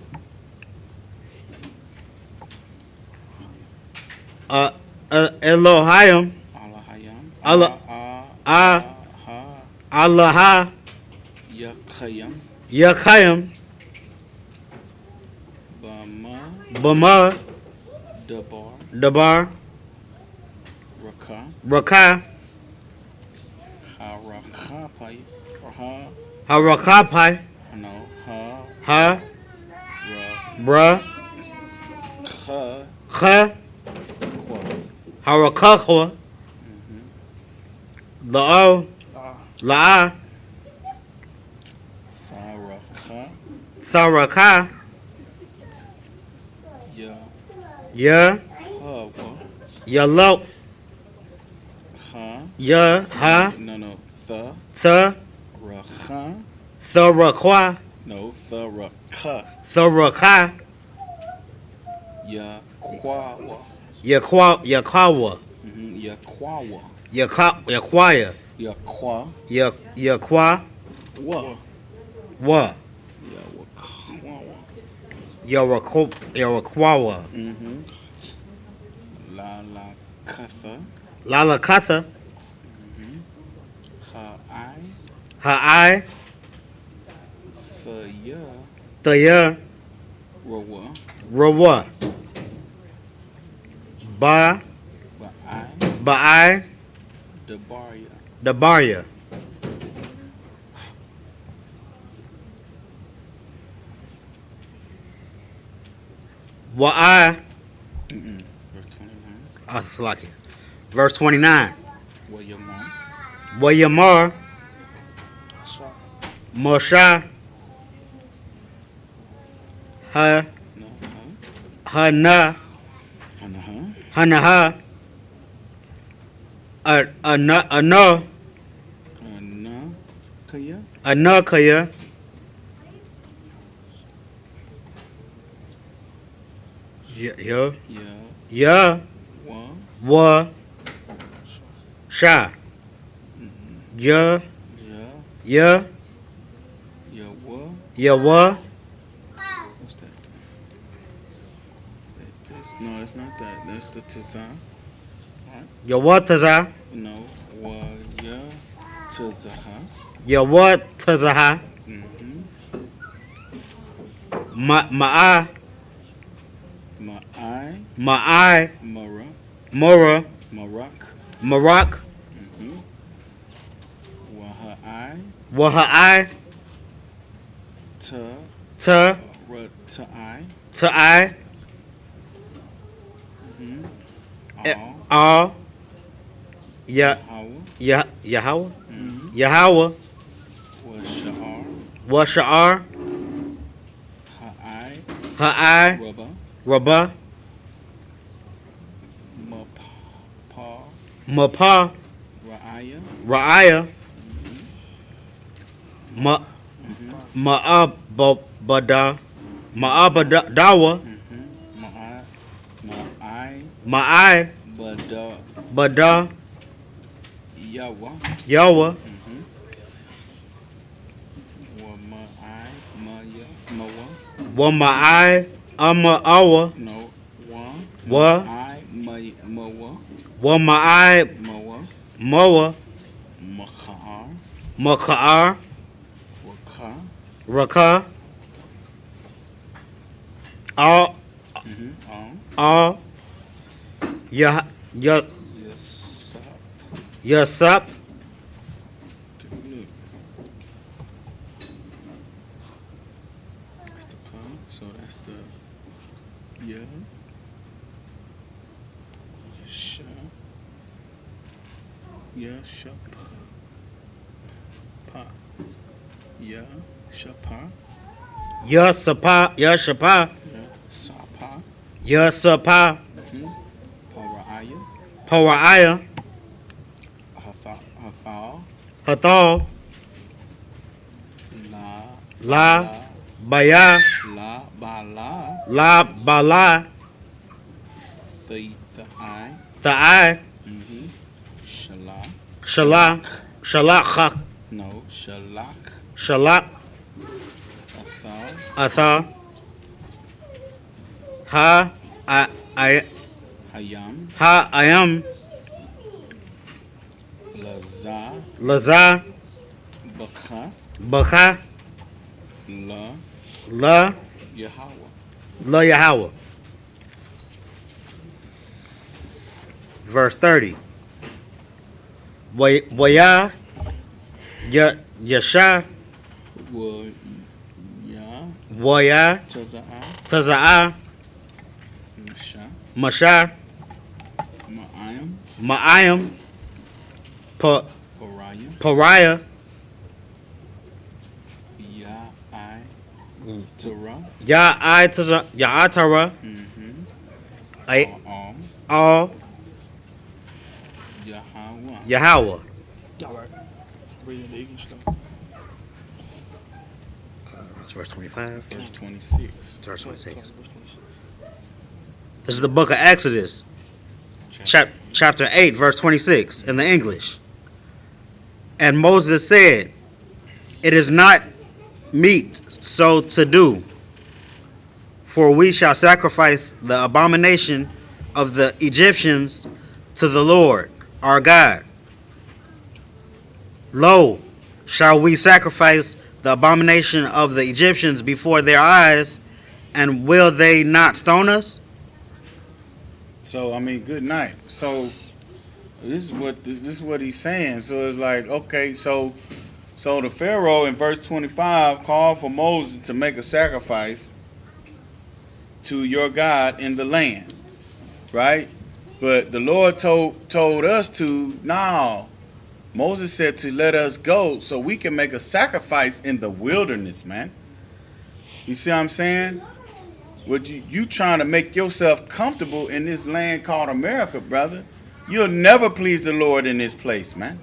Elohim. Alahayam. Allah. Yakayam. Yakayam. Bama. Dabar. Dabar. Raka. Raka. Harakapai. Harakapai. No. Ha. Ra. Bra. Kha. Kha. Kwa. Harakakwa. La'o. La'a. Saraka. Saraka. Ya. Ya. Hava. Yalo. Ha. Ya. Ha. No. Tha. Sa. Rakha. Sarakwa. No. Tharaka. Saraka. Yakwawa. Yakawa. Yakwawa. Yakwaya. Yakwa. Yakwa. Wa. Wa. Yakwawa. Yarakwawa. Lalakatha. Lalakatha. Ha'ai. Ha'ai. Thaya. Thaya. Rawa. Rawa. Ba. Ba'ai. Ba'ai. Dabarya. Dabarya. Wa'ai. Verse 29. Aslaki. Verse 29. Wayamon. Wayamar. Moshe. Ha. No. Hana. Hanaha. Hanaha. Ana. Anakaya. Anakaya. Ya. Ya. Ya. Wa. Wa. Sha. Ya. Ya. Ya. Yawa. Yawa. What's that? No, it's not that. That's the Tazah. Yawataza. No. Wa ya Tazaha. Yawatazaha. Ma'a. Ma'ai. Ma'ai. Mara. Mora. Marak. Marak. Waha'ai. Wahai. Ta. Ta. Ta'ai. Ta'ai. All. All. Ya. Yahweh. Yahweh. Yahweh. Was Sha'ar. Washa'ar. Ha'ai. Ha'ai. Rabba. Rabah. Mapa. Mapah. Ra'aya. Ra'aya. Ma'abada. Ma'abadawa. Ma'ai. Ma'ai. Bada. Bada. Yawa. Yawa. Wa ma'ai. Maya. Mawa. Wama'ai. Ama'awa. No. Wa. Wa. I. Mawa. Wama'ai. Mawa. Moa. Maka'ar. Maka'ar. Waka. Rakah. All. All. Yah. Yasap. Yasap. That's the pa. So that's the ya. Sha. Ya. Shap. Pa. Ya. Shapa. Yasapa. Yashapa. Ya. Sapa. Yasapa. Para'aya. Para'aya. Hathal. Hathal. La. La. Baya. La. Bala. La. Bala. The I. Ta'ai. Shalak. Shalak. Shalak. No. Shalak. Shalak. Athal. Athar. Ha. I. Hayam. Ha. I am. Laza. Lazar. Bakha. Bakha. La. La. Yahweh. La Yahweh. Verse 30. Waya. Yasha. Wa. Ya. Waya. Taza'a. Taza'a. Masha. Masha. Ma'ayam. Ma'ayam. Pariah. Pariah. Ya'ai. Torah. Ya'atara. All. Yahweh. Yahweh. All right. Reading the English though. That's verse 25. Verse 26. Verse 26. This is the book of Exodus, chapter 8, verse 26 in the English. And Moses said, "It is not meet so to do, for we shall sacrifice the abomination of the Egyptians to the Lord our God. Lo, shall we sacrifice the abomination of the Egyptians before their eyes, and will they not stone us?" So I mean, good night. So this is what he's saying. So it's like, okay, so the Pharaoh in verse 25 called for Moses to make a sacrifice to your God in the land, right? But the Lord told us to now. Moses said to let us go so we can make a sacrifice in the wilderness, man. You see what I'm saying? What you trying to make yourself comfortable in this land called America, brother. You'll never please the Lord in this place, man.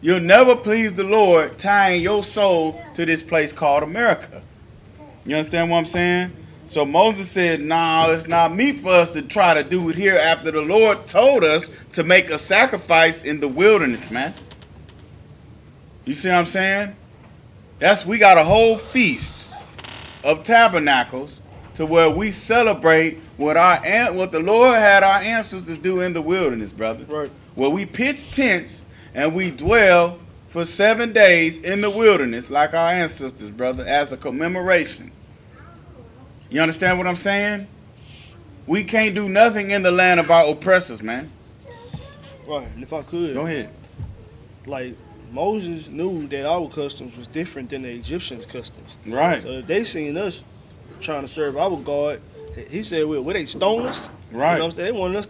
You'll never please the Lord tying your soul to this place called America. You understand what I'm saying? So Moses said, no, it's not me for us to try to do it here after the Lord told us to make a sacrifice in the wilderness, man. You see what I'm saying? We got a whole feast of tabernacles to where we celebrate what the Lord had our ancestors do in the wilderness, brother. Right. Where we pitch tents and we dwell for 7 days in the wilderness like our ancestors, brother, as a commemoration. You understand what I'm saying? We can't do nothing in the land of our oppressors, man. Right. And if I could, Go ahead. like Moses knew that our customs was different than the Egyptians' customs. Right. So if they seen us trying to serve our God, he said, "Well, they stone us." Right. You know what I'm saying? They wanted us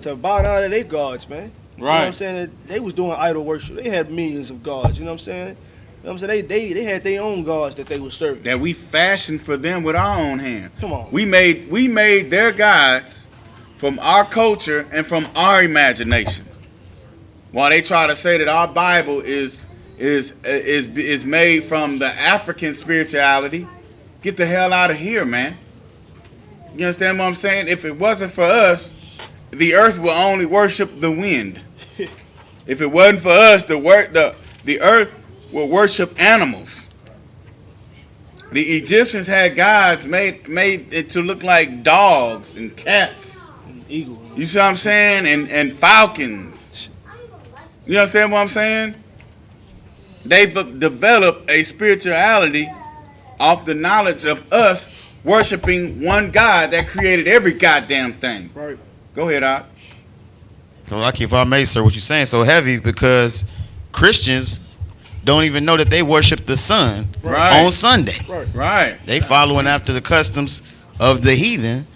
to bow down to their gods, man. You know what I'm Right. saying? They was doing idol worship. They had millions of gods. You know what I'm saying? You know what I'm saying? They had their own gods that they were serving. That we fashioned for them with our own hands. Come on. We made their gods from our culture and from our imagination. While they try to say that our Bible is made from the African spirituality, get the hell out of here, man. You understand what I'm saying? If it wasn't for us, the earth will only worship the wind. If it wasn't for us, the earth will worship animals. The Egyptians had gods made it to look like dogs and cats. Eagle. You see what I'm saying? And falcons. You understand what I'm saying? They've developed a spirituality off the knowledge of us worshiping one God that created every goddamn thing. Right. Go ahead, Doc. So, like, if I may, sir, what you're saying so heavy because Christians don't even know that they worship the sun Right. on Sunday. Right. They following after the customs of the heathen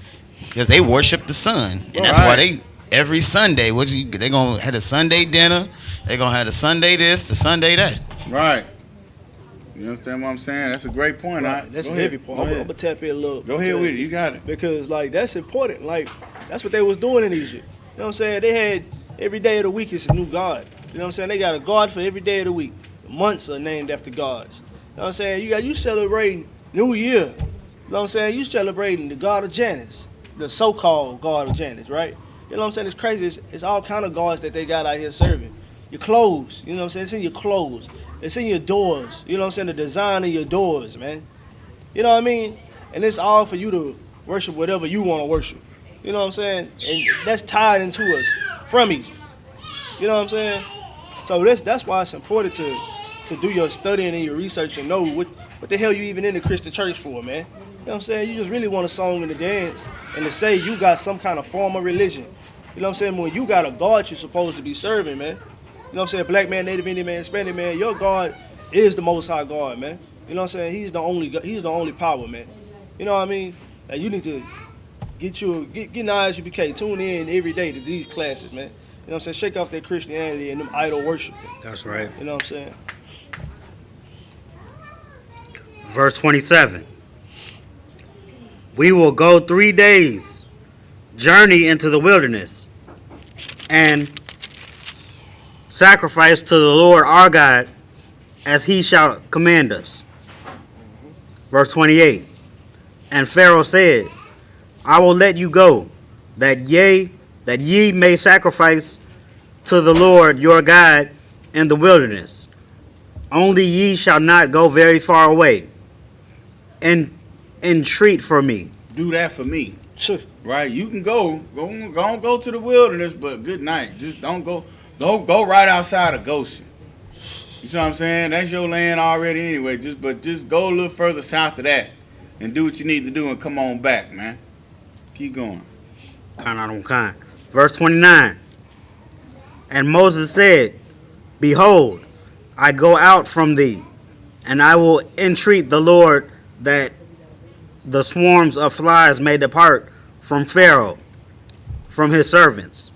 because they worship the sun, and that's why they every Sunday. They gonna have a Sunday dinner. They gonna have a Sunday this, the Sunday that. Right. You understand what I'm saying? That's a great point. Right. That's a heavy point. I'm gonna tap in a little. Go ahead with it. You got it. Because like that's important. Like that's what they was doing in Egypt. You know what I'm saying? They had every day of the week is a new god. You know what I'm saying? They got a god for every day of the week. Months are named after gods. You know what I'm saying? You celebrating New Year. You know what I'm saying? You celebrating the god of Janus, the so-called god of Janus, right? You know what I'm saying? It's crazy. It's all kind of gods that they got out here serving. Your clothes, you know what I'm saying? It's in your clothes. It's in your doors. You know what I'm saying? The design of your doors, man. You know what I mean? And it's all for you to worship whatever you want to worship. You know what I'm saying? And that's tied into us from Egypt. You know what I'm saying? So that's why it's important to do your studying and your research and know what the hell you even in the Christian church for, man. You know what I'm saying? You just really want a song and a dance and to say you got some kind of form of religion. You know what I'm saying? When you got a God you're supposed to be serving, man. You know what I'm saying? Black man, Native Indian man, Hispanic man, your God is the Most High God, man. You know what I'm saying? He's the only power, man. You know what I mean? Like you need to get in ISUPK, tune in every day to these classes, man. You know what I'm saying? Shake off that Christianity and them idol worship. That's right. You know what I'm saying? Verse 27. We will go 3 days journey into the wilderness and sacrifice to the Lord our God as he shall command us. Verse 28. And Pharaoh said, I will let you go, that ye may sacrifice to the Lord your God in the wilderness. Only ye shall not go very far away, and entreat for me. Do that for me. Sure. Right? You can go to the wilderness, but good night. Just don't go right outside of Goshen. You see what I'm saying? That's your land already anyway. Just go a little further south of that and do what you need to do and come on back, man. Keep going. Verse 29. And Moses said, Behold, I go out from thee, and I will entreat the Lord that the swarms of flies may depart from Pharaoh, from his servants,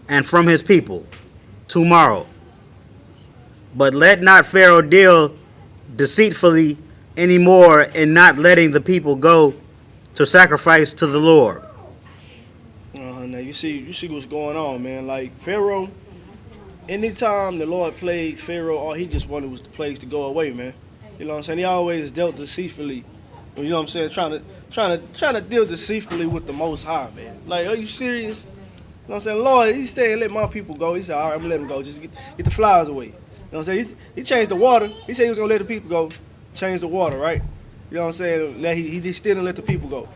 and from his people tomorrow. But let not Pharaoh deal deceitfully any more in not letting the people go to sacrifice to the Lord. Now you see what's going on, man. Like Pharaoh, anytime the Lord plagued Pharaoh, all he just wanted was the plagues to go away, man. You know what I'm saying? He always dealt deceitfully. You know what I'm saying? Trying to deal deceitfully with the Most High, man. Like, are you serious? You know what I'm saying? Lord, he's saying let my people go. He said, all right, I'm gonna let them go. Just get the flies away. You know what I'm saying? He changed the water. He said he was gonna let the people go. Change the water, right? You know what I'm saying? Now he still didn't let the people go.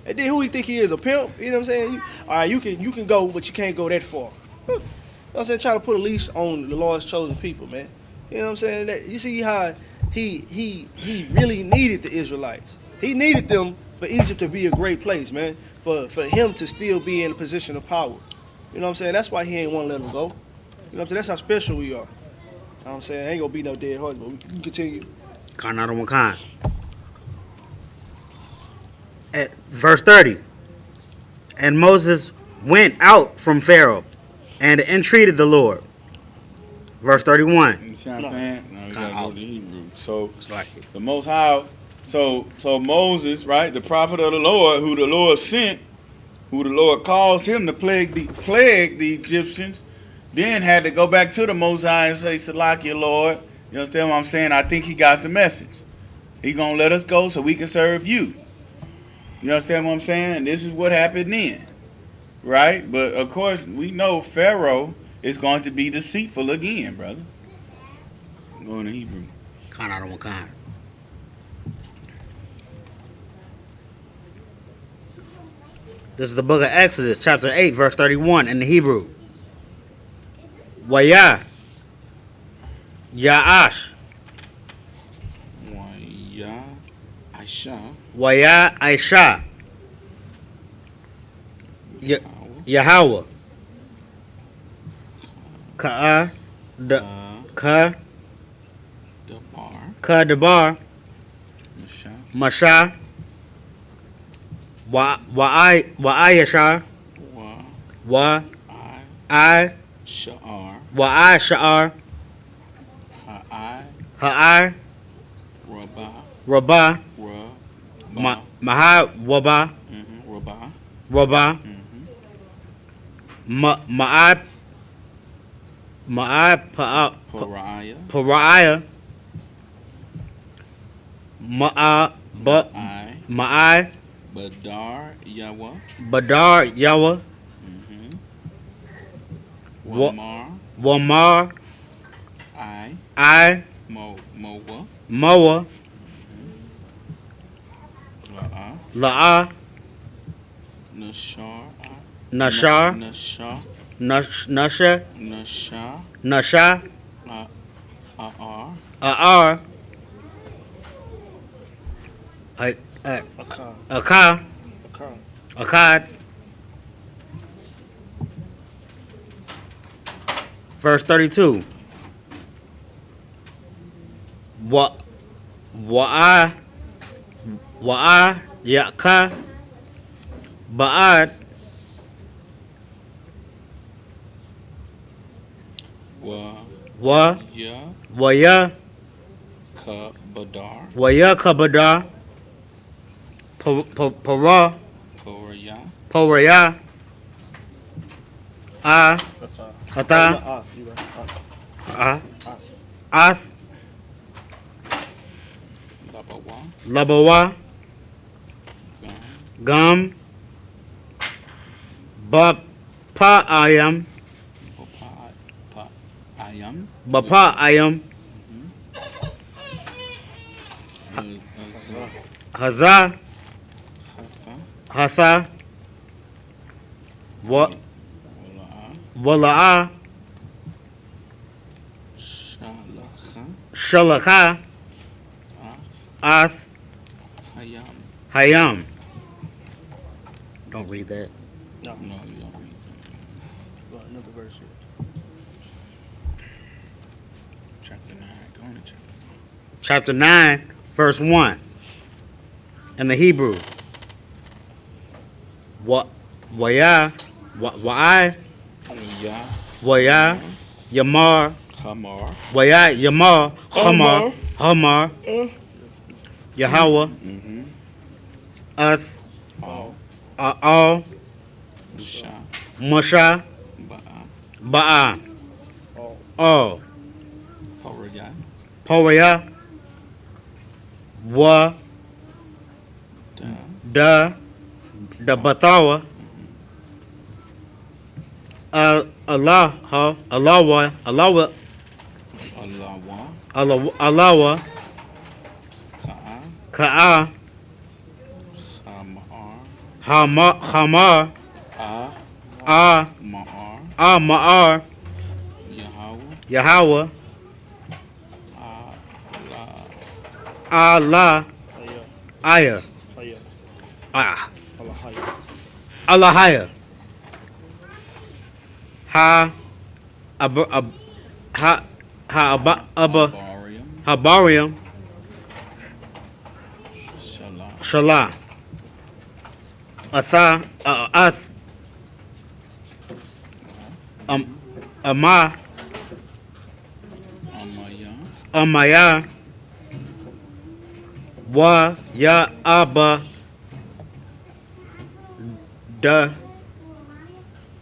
And then who he think he is, a pimp? You know what I'm saying? All right, you can go, but you can't go that far. You know what I'm saying? Try to put a leash on the Lord's chosen people, man. You know what I'm saying? You see how he really needed the Israelites. He needed them for Egypt to be a great place, man. For him to still be in a position of power. You know what I'm saying? That's why he ain't want to let them go. You know what I'm saying? That's how special we are. know what I'm saying? Ain't gonna be no dead horse, but we can continue. Kanado Wakan. At verse 30. And Moses went out from Pharaoh and entreated the Lord. Verse 31. You see what I'm saying? No, we gotta go to Hebrew. So It's like the Most High, so Moses, right, the prophet of the Lord, who the Lord sent, who the Lord caused him to plague the Egyptians, then had to go back to the Most High and say, Salakia, Lord. You understand what I'm saying? I think he got the message. He gonna let us go so we can serve you. You understand what I'm saying? And this is what happened then, right? But of course, we know Pharaoh is going to be deceitful again, brother. I'm going to Hebrew. Kanado Wakan. This is the book of Exodus, chapter 8, verse 31 in the Hebrew. Waya Ya'ash. Waya Aisha. Waya Aisha. Yahweh. Ka Ka Dabar. Ka Dabar. Masha. Masha. Wa'ayasha. Wa. I Sha'ar. Wa'asha'ar. Ha'ai. Rabah. Rabah. Rabah. Maha Wabah. Rabah. Rabah. Ma'ai Pariah. Pariah. Ma'ai Badar Yahweh. Badar Yahweh. Wamar. Wamar. I Moa. Moa. La'ah. Nashar. Nashar. Nasha. Nashar. Nasha. Ar. Ar. Akah. Akkad. Verse 32. Wa'a Ya'ka Ba'ad Waya Kabadar. Waya Kabadar Para Poraya Hata Ath Labawa Gum Bapa Ayam Bapa Ayam Haza Hatha Wala'a Shalaka Ath Hayam. Don't read that. No. No, you don't read. Well, another verse here. Chapter 9. Go on to chapter 9. Chapter 9, verse 1. In the Hebrew. Waya Wa'ai Waya Yamar Hamar. Waya Yamar Hamar Yahweh Ath Al Musha Ba'a All Poraya Wa Da Batawa Allawa Ka'a Hamar Ma'ar Yahweh Allah Ayah Allahaya Arborium. Habarium, Shala. Shalah, Atha, Ath, Amah, Amaya. Amaya, Wa, Ya, Abba, Da,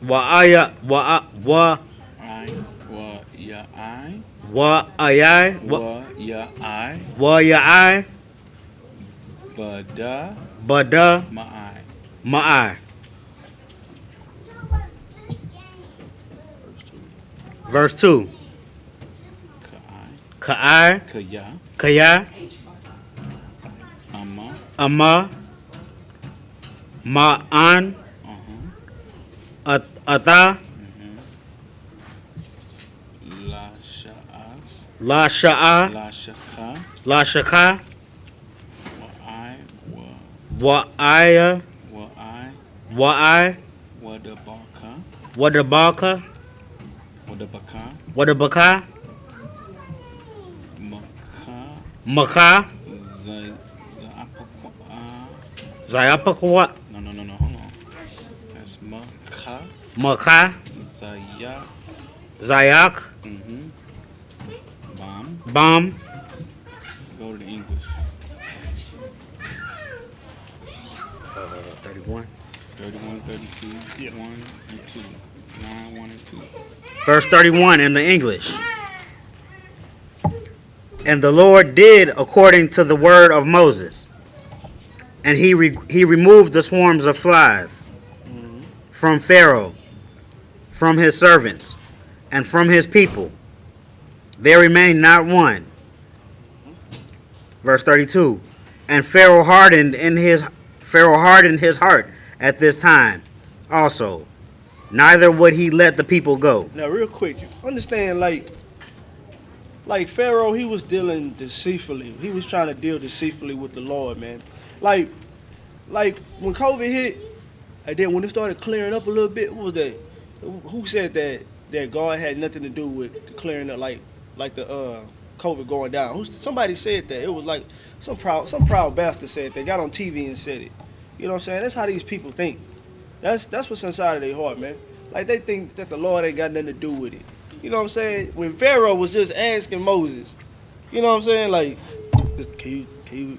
Wa, Aya, Wa, Wa, I. Wa ya I. Wa, Ayai, Wa, Wa ya I. Wa, Ya, I, Bada Bada, ma'ai. Ma'ai. Verse 2. Ka'ai. Ka'ai, Kaya. Kaya, Ama. Ama, Ma'an, Ata, La sha'af. La Sha'a, La shaka. La Shaka, Wa I. Wa. Wa Aya, Wa I. Wa I, Wa da baka. Wa da Baka, Wa da baka. Wa da Baka, Maka. Maka, Za'apakwa. Zayapakwa, No. Hold on. That's Maka. Maka, Zaya. Zayak, Bam. Bam, Go to the English. 31. 31, 32, 1 and 2. 9, 1 and 2. Verse 31 in the English. And the Lord did according to the word of Moses. And he removed the swarms of flies from Pharaoh, from his servants, and from his people. There remained not one. Verse 32. And Pharaoh hardened his heart at this time also. Neither would he let the people go. Now, real quick, you understand, like Pharaoh, he was dealing deceitfully. He was trying to deal deceitfully with the Lord, man. Like when COVID hit, and then when it started clearing up a little bit, what was that? Who said that God had nothing to do with the clearing up, like the COVID going down? Somebody said that. It was like some proud bastard said that. Got on TV and said it. You know what I'm saying? That's how these people think. That's what's inside of their heart, man. Like they think that the Lord ain't got nothing to do with it. You know what I'm saying? When Pharaoh was just asking Moses, you know what I'm saying? Like, can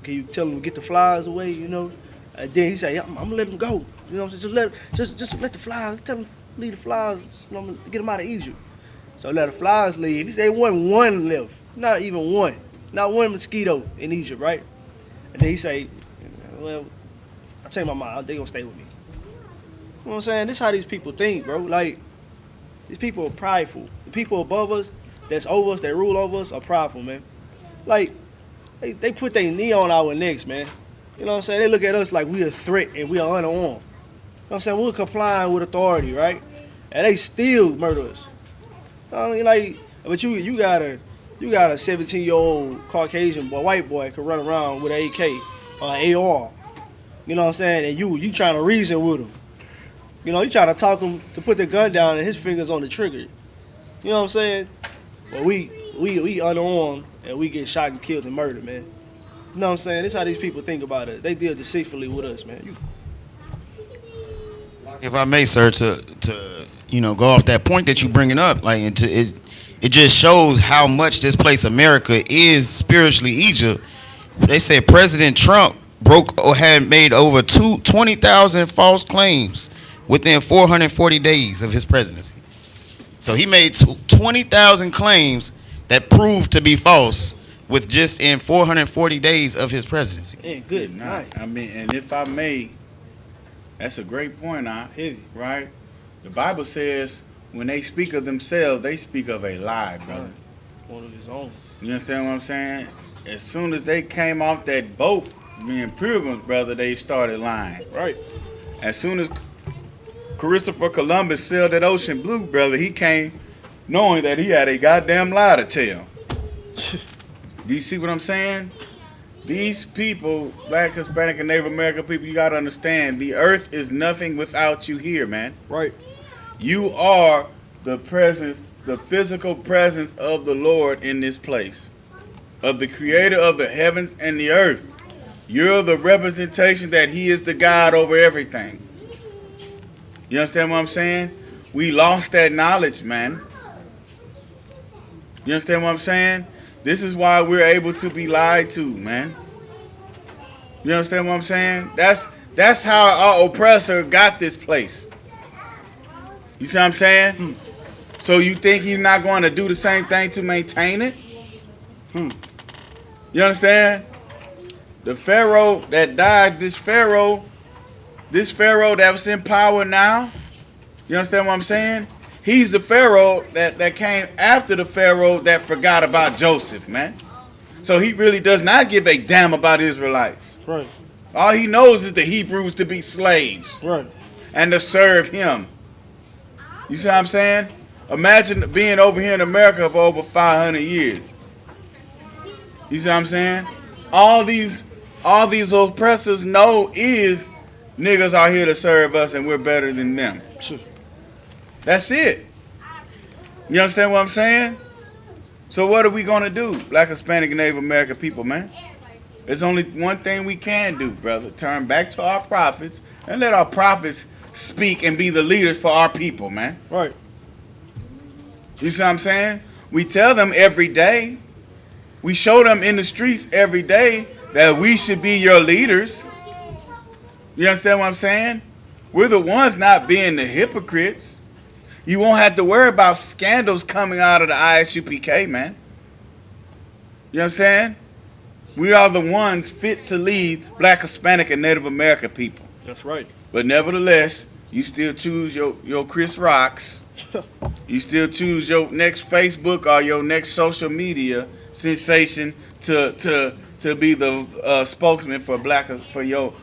you tell him to get the flies away? You know? And then he said, I'm gonna let them go. You know what I'm saying? Just let the flies. Tell them to leave the flies. You know, get them out of Egypt. So let the flies leave. He said there wasn't one left, not even one, not one mosquito in Egypt, right? And then he said, well, I changed my mind. They gonna stay with me. You know what I'm saying? This is how these people think, bro. Like, these people are prideful. The people above us, that's over us, that rule over us, are prideful, man. Like, they put their knee on our necks, man. You know what I'm saying? They look at us like we a threat and we are unarmed. You know what I'm saying? We're complying with authority, right? And they still murder us. I mean, like, but you got a 17-year-old Caucasian boy, white boy, could run around with an AK or an AR. You know what I'm saying? And you trying to reason with him. You know, you trying to talk him to put the gun down and his fingers on the trigger. You know what I'm saying? But we unarmed and we get shot and killed and murdered, man. You know what I'm saying? This is how these people think about us. They deal deceitfully with us, man. If I may, sir, to go off that point that you bringing up, like it just shows how much this place America is spiritually Egypt. They said President Trump had made over 20,000 false claims within 440 days of his presidency. So he made 20,000 claims that proved to be false with just in 440 days of his presidency. Yeah, good night. I mean, and if I may, that's a great point, Heavy. right? The Bible says when they speak of themselves, they speak of a lie, brother. One of his own. You understand what I'm saying? As soon as they came off that boat, being pilgrims, brother, they started lying. Right. As soon as Christopher Columbus sailed that ocean blue, brother, he came knowing that he had a goddamn lie to tell. Do you see what I'm saying? These people, Black, Hispanic, and Native American people, you got to understand, the earth is nothing without you here, man. Right. You are the presence, the physical presence of the Lord in this place, of the creator of the heavens and the earth. You're the representation that he is the God over everything. You understand what I'm saying? We lost that knowledge, man. You understand what I'm saying? This is why we're able to be lied to, man. You understand what I'm saying? That's how our oppressor got this place. You see what I'm saying? So you think he's not going to do the same thing to maintain it? You understand? The Pharaoh that died, this Pharaoh that was in power now, you understand what I'm saying? He's the Pharaoh that came after the Pharaoh that forgot about Joseph, man. So he really does not give a damn about Israelites. Right. All he knows is the Hebrews to be slaves. Right. And to serve him. You see what I'm saying? Imagine being over here in America for over 500 years. You see what I'm saying? All these oppressors know is niggas are here to serve us and we're better than them. That's it. You understand what I'm saying? So what are we going to do, Black, Hispanic, and Native American people, man? There's only one thing we can do, brother. Turn back to our prophets and let our prophets speak and be the leaders for our people, man. Right. You see what I'm saying? We tell them every day. We show them in the streets every day that we should be your leaders. You understand what I'm saying? We're the ones not being the hypocrites. You won't have to worry about scandals coming out of the Isupk, man. You understand? We are the ones fit to lead Black, Hispanic, and Native American people. That's right. But nevertheless, you still choose your Chris Rocks. You still choose your next Facebook or your next social media sensation to be the spokesman for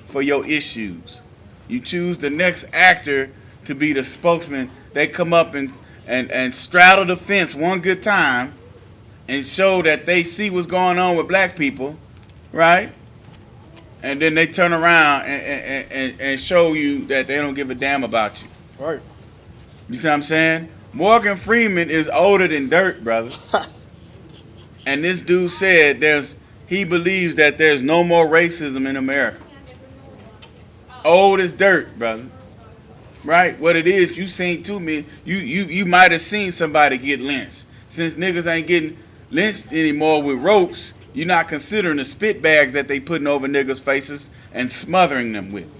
for your issues. You choose the next actor to be the spokesman. They come up and straddle the fence one good time and show that they see what's going on with black people, right? And then they turn around and show you that they don't give a damn about you. Right. You see what I'm saying? Morgan Freeman is older than dirt, brother. And this dude said he believes that there's no more racism in America. Old as dirt, brother. Right? What it is, you seen too many. You might have seen somebody get lynched. Since niggas ain't getting lynched anymore with ropes, you're not considering the spit bags that they putting over niggas' faces and smothering them with.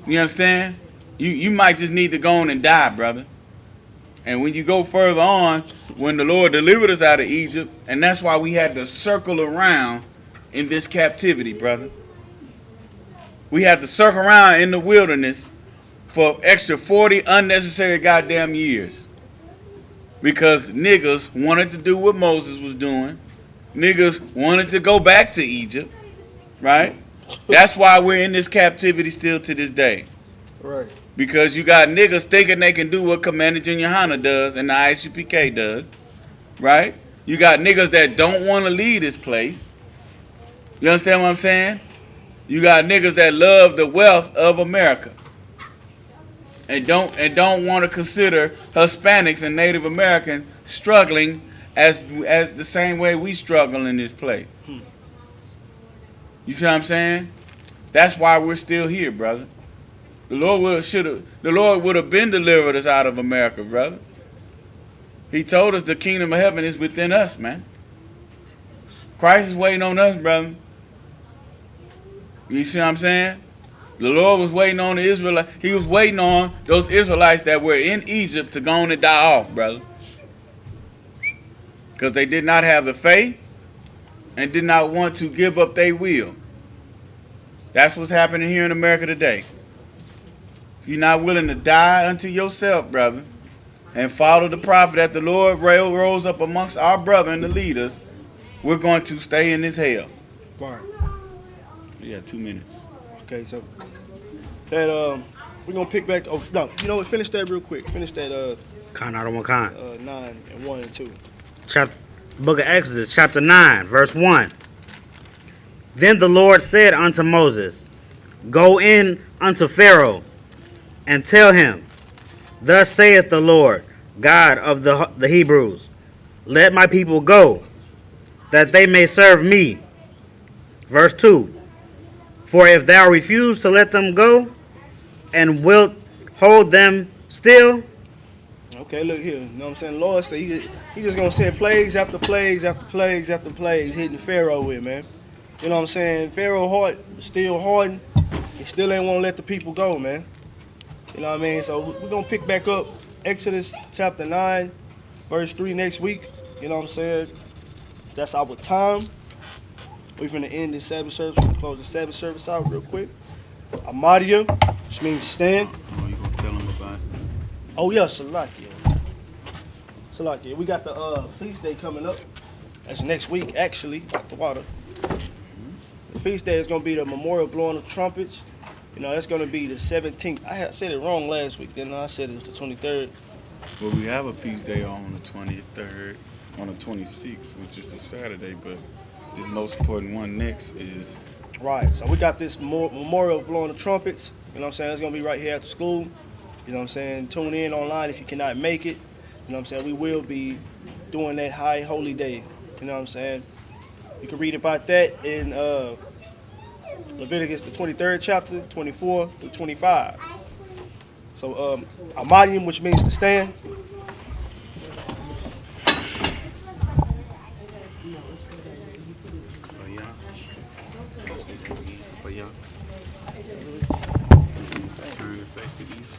You understand? You might just need to go on and die, brother. And when you go further on, when the Lord delivered us out of Egypt, and that's why we had to circle around in this captivity, brother. We had to circle around in the wilderness for extra 40 unnecessary goddamn years. Because niggas wanted to do what Moses was doing. Niggas wanted to go back to Egypt, right? That's why we're in this captivity still to this day. Right. Because you got niggas thinking they can do what Commander Junior Hanna does and the Isupk does, right? You got niggas that don't want to leave this place. You understand what I'm saying? You got niggas that love the wealth of America and don't want to consider Hispanics and Native Americans struggling as the same way we struggle in this place. You see what I'm saying? That's why we're still here, brother. The Lord would have been delivered us out of America, brother. He told us the kingdom of heaven is within us, man. Christ is waiting on us, brother. You see what I'm saying? The Lord was waiting on the Israelites. He was waiting on those Israelites that were in Egypt to go on and die off, brother. Because they did not have the faith and did not want to give up their will. That's what's happening here in America today. If you're not willing to die unto yourself, brother, and follow the prophet that the Lord rose up amongst our brethren, the leaders, we're going to stay in this hell. Right. We got 2 minutes. Okay, so that we're gonna pick back. Oh no, you know what? Finish that real quick. Finish that Con out of one kind. 9 and 1 and 2. Book of Exodus, chapter 9, verse 1. Then the Lord said unto Moses, Go in unto Pharaoh, and tell him, Thus saith the Lord, God of the Hebrews, let my people go, that they may serve me. Verse 2, for if thou refuse to let them go, and wilt hold them still. Okay, look here. You know what I'm saying? The Lord said he just going to send plagues after plagues after plagues after plagues hitting Pharaoh with, man. You know what I'm saying? Pharaoh heart still hardened. He still ain't want to let the people go, man. You know what I mean? So we're going to pick back up Exodus chapter 9, verse 3 next week. You know what I'm saying? That's our time. We're going to end this Sabbath service. We're going to close the Sabbath service out real quick. Amadia, which means stand. Oh, you gonna tell them about it? Oh, yeah, Salakia. Salakia. We got the feast day coming up. That's next week, actually. Out the water. The feast day is going to be the memorial blowing of trumpets. You know, that's going to be the 17th. I had said it wrong last week, didn't I? I said it was the 23rd. Well, we have a feast day on the 23rd, on the 26th, which is a Saturday, but this most important one next is... Right, so we got this memorial blowing the trumpets. You know what I'm saying? It's going to be right here at the school. You know what I'm saying? Tune in online if you cannot make it. You know what I'm saying? We will be doing that high holy day. You know what I'm saying? You can read about that in Leviticus, the 23rd chapter, 24 through 25. So, Amadium, which means to stand. Turn and face the east.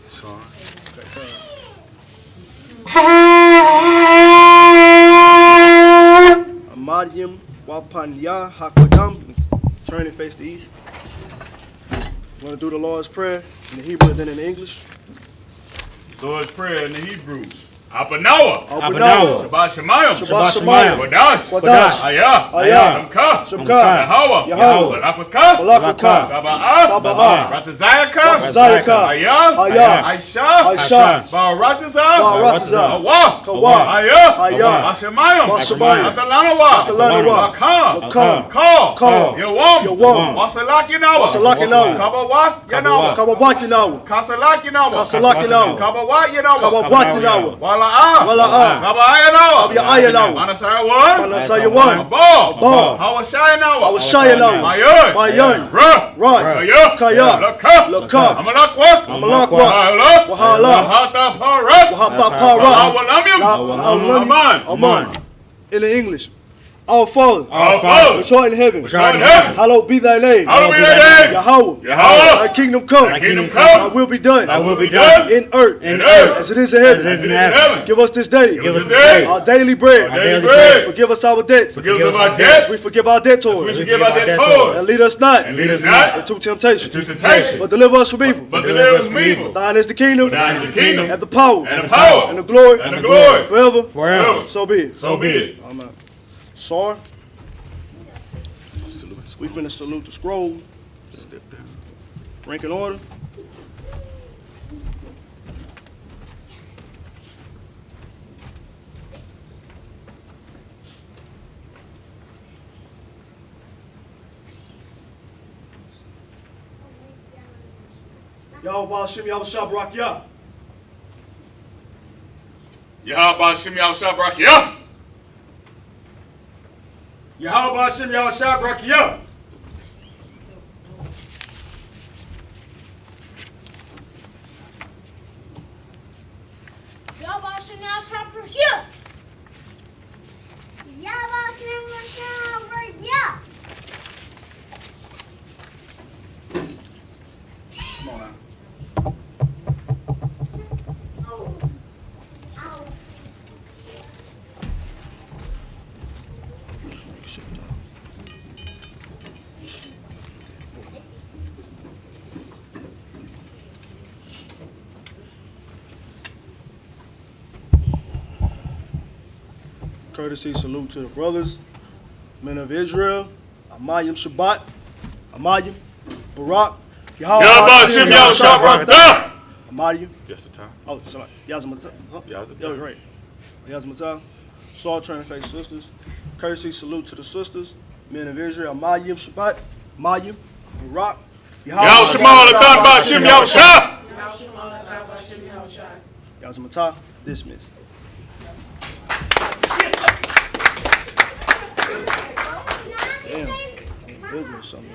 Sorry. Amadium Wapanya Hakwadam. Turn and face the east. Want to do the Lord's Prayer in the Hebrew and then in the English? Lord's Prayer in the Hebrews. Abanawa. Abanawa. Shabbat Shemayim. Shabbat Shemayim. Wadash. Wadash. Ayah. Ayah. Shamka. Shamka. Yahweh. Yahweh. Balakwatka. Balakwatka. Taba'ah. Taba'ah. Ratazayaka. Ratazayaka. Ayah. Ayah. Aisha. Aisha. Ba'arataza. Ba'arataza. Tawa. Tawa. Ayah. Ayah. Bashamayim. Bashamayim. Atalanawa. Atalanawa. Lakam. Lakam. Call. Call. Yawam. Yawam. Wasalak Yanawa. Wasalak Yanawa. Kabawat Yanawa. Kabawat Yanawa. Kasalak Yanawa. Kasalak Yanawa. Kabawat Yanawa. Kabawat Yanawa. Wala'ah. Wala'ah. Kaba'ah Yanawa. Kaba'ah Yanawa. Manasaya one. Manasaya one. Abah. Abah. Hawashaya Nawa. Hawashaya Nawa. Mayun. Mayun. Ra. Right. Kaya. Kaya. Laka. Laka. Amalakwat. Amalakwa. Wahala. Wahala. Wahata Parat. Wahata Parat. Walamyum. Aman. Aman. In the English. Our Father, which art in heaven, hallowed be thy name. Yahweh, thy kingdom come. Thy will be done. In earth, as it is in heaven. Give us this day our daily bread. Forgive us our debts. As we forgive our debtors. And lead us not into temptation, but deliver us from evil. Thine is the kingdom, and the power, and the glory, forever. So be it. Amen. Sir, we finna salute the scroll. Step down. Rank and order. Yahweh Hashem Yahushua Barakah. Yahweh Hashem Yahushua Barakah. Yahweh Hashem Yahushua Barakah. Yahweh Hashem Yahushua Barakah. Yahweh Hashem Yahushua Barakah. Come on now. Courtesy salute to the brothers, men of Israel, Amayim Shabbat, Amayim, Barak, Yahweh Hashem Yahushua Barakah. Amayim. Yes, the time. Oh, sorry. Yazmatah. Huh? Yazmatah. Right. Yazmatah. Saul turn and face sisters. Courtesy salute to the sisters, men of Israel, Amayim Shabbat, Amayim, Barak, Yahweh Hashem Yahushua Barakah. Yazamata, dismissed. Damn. Something.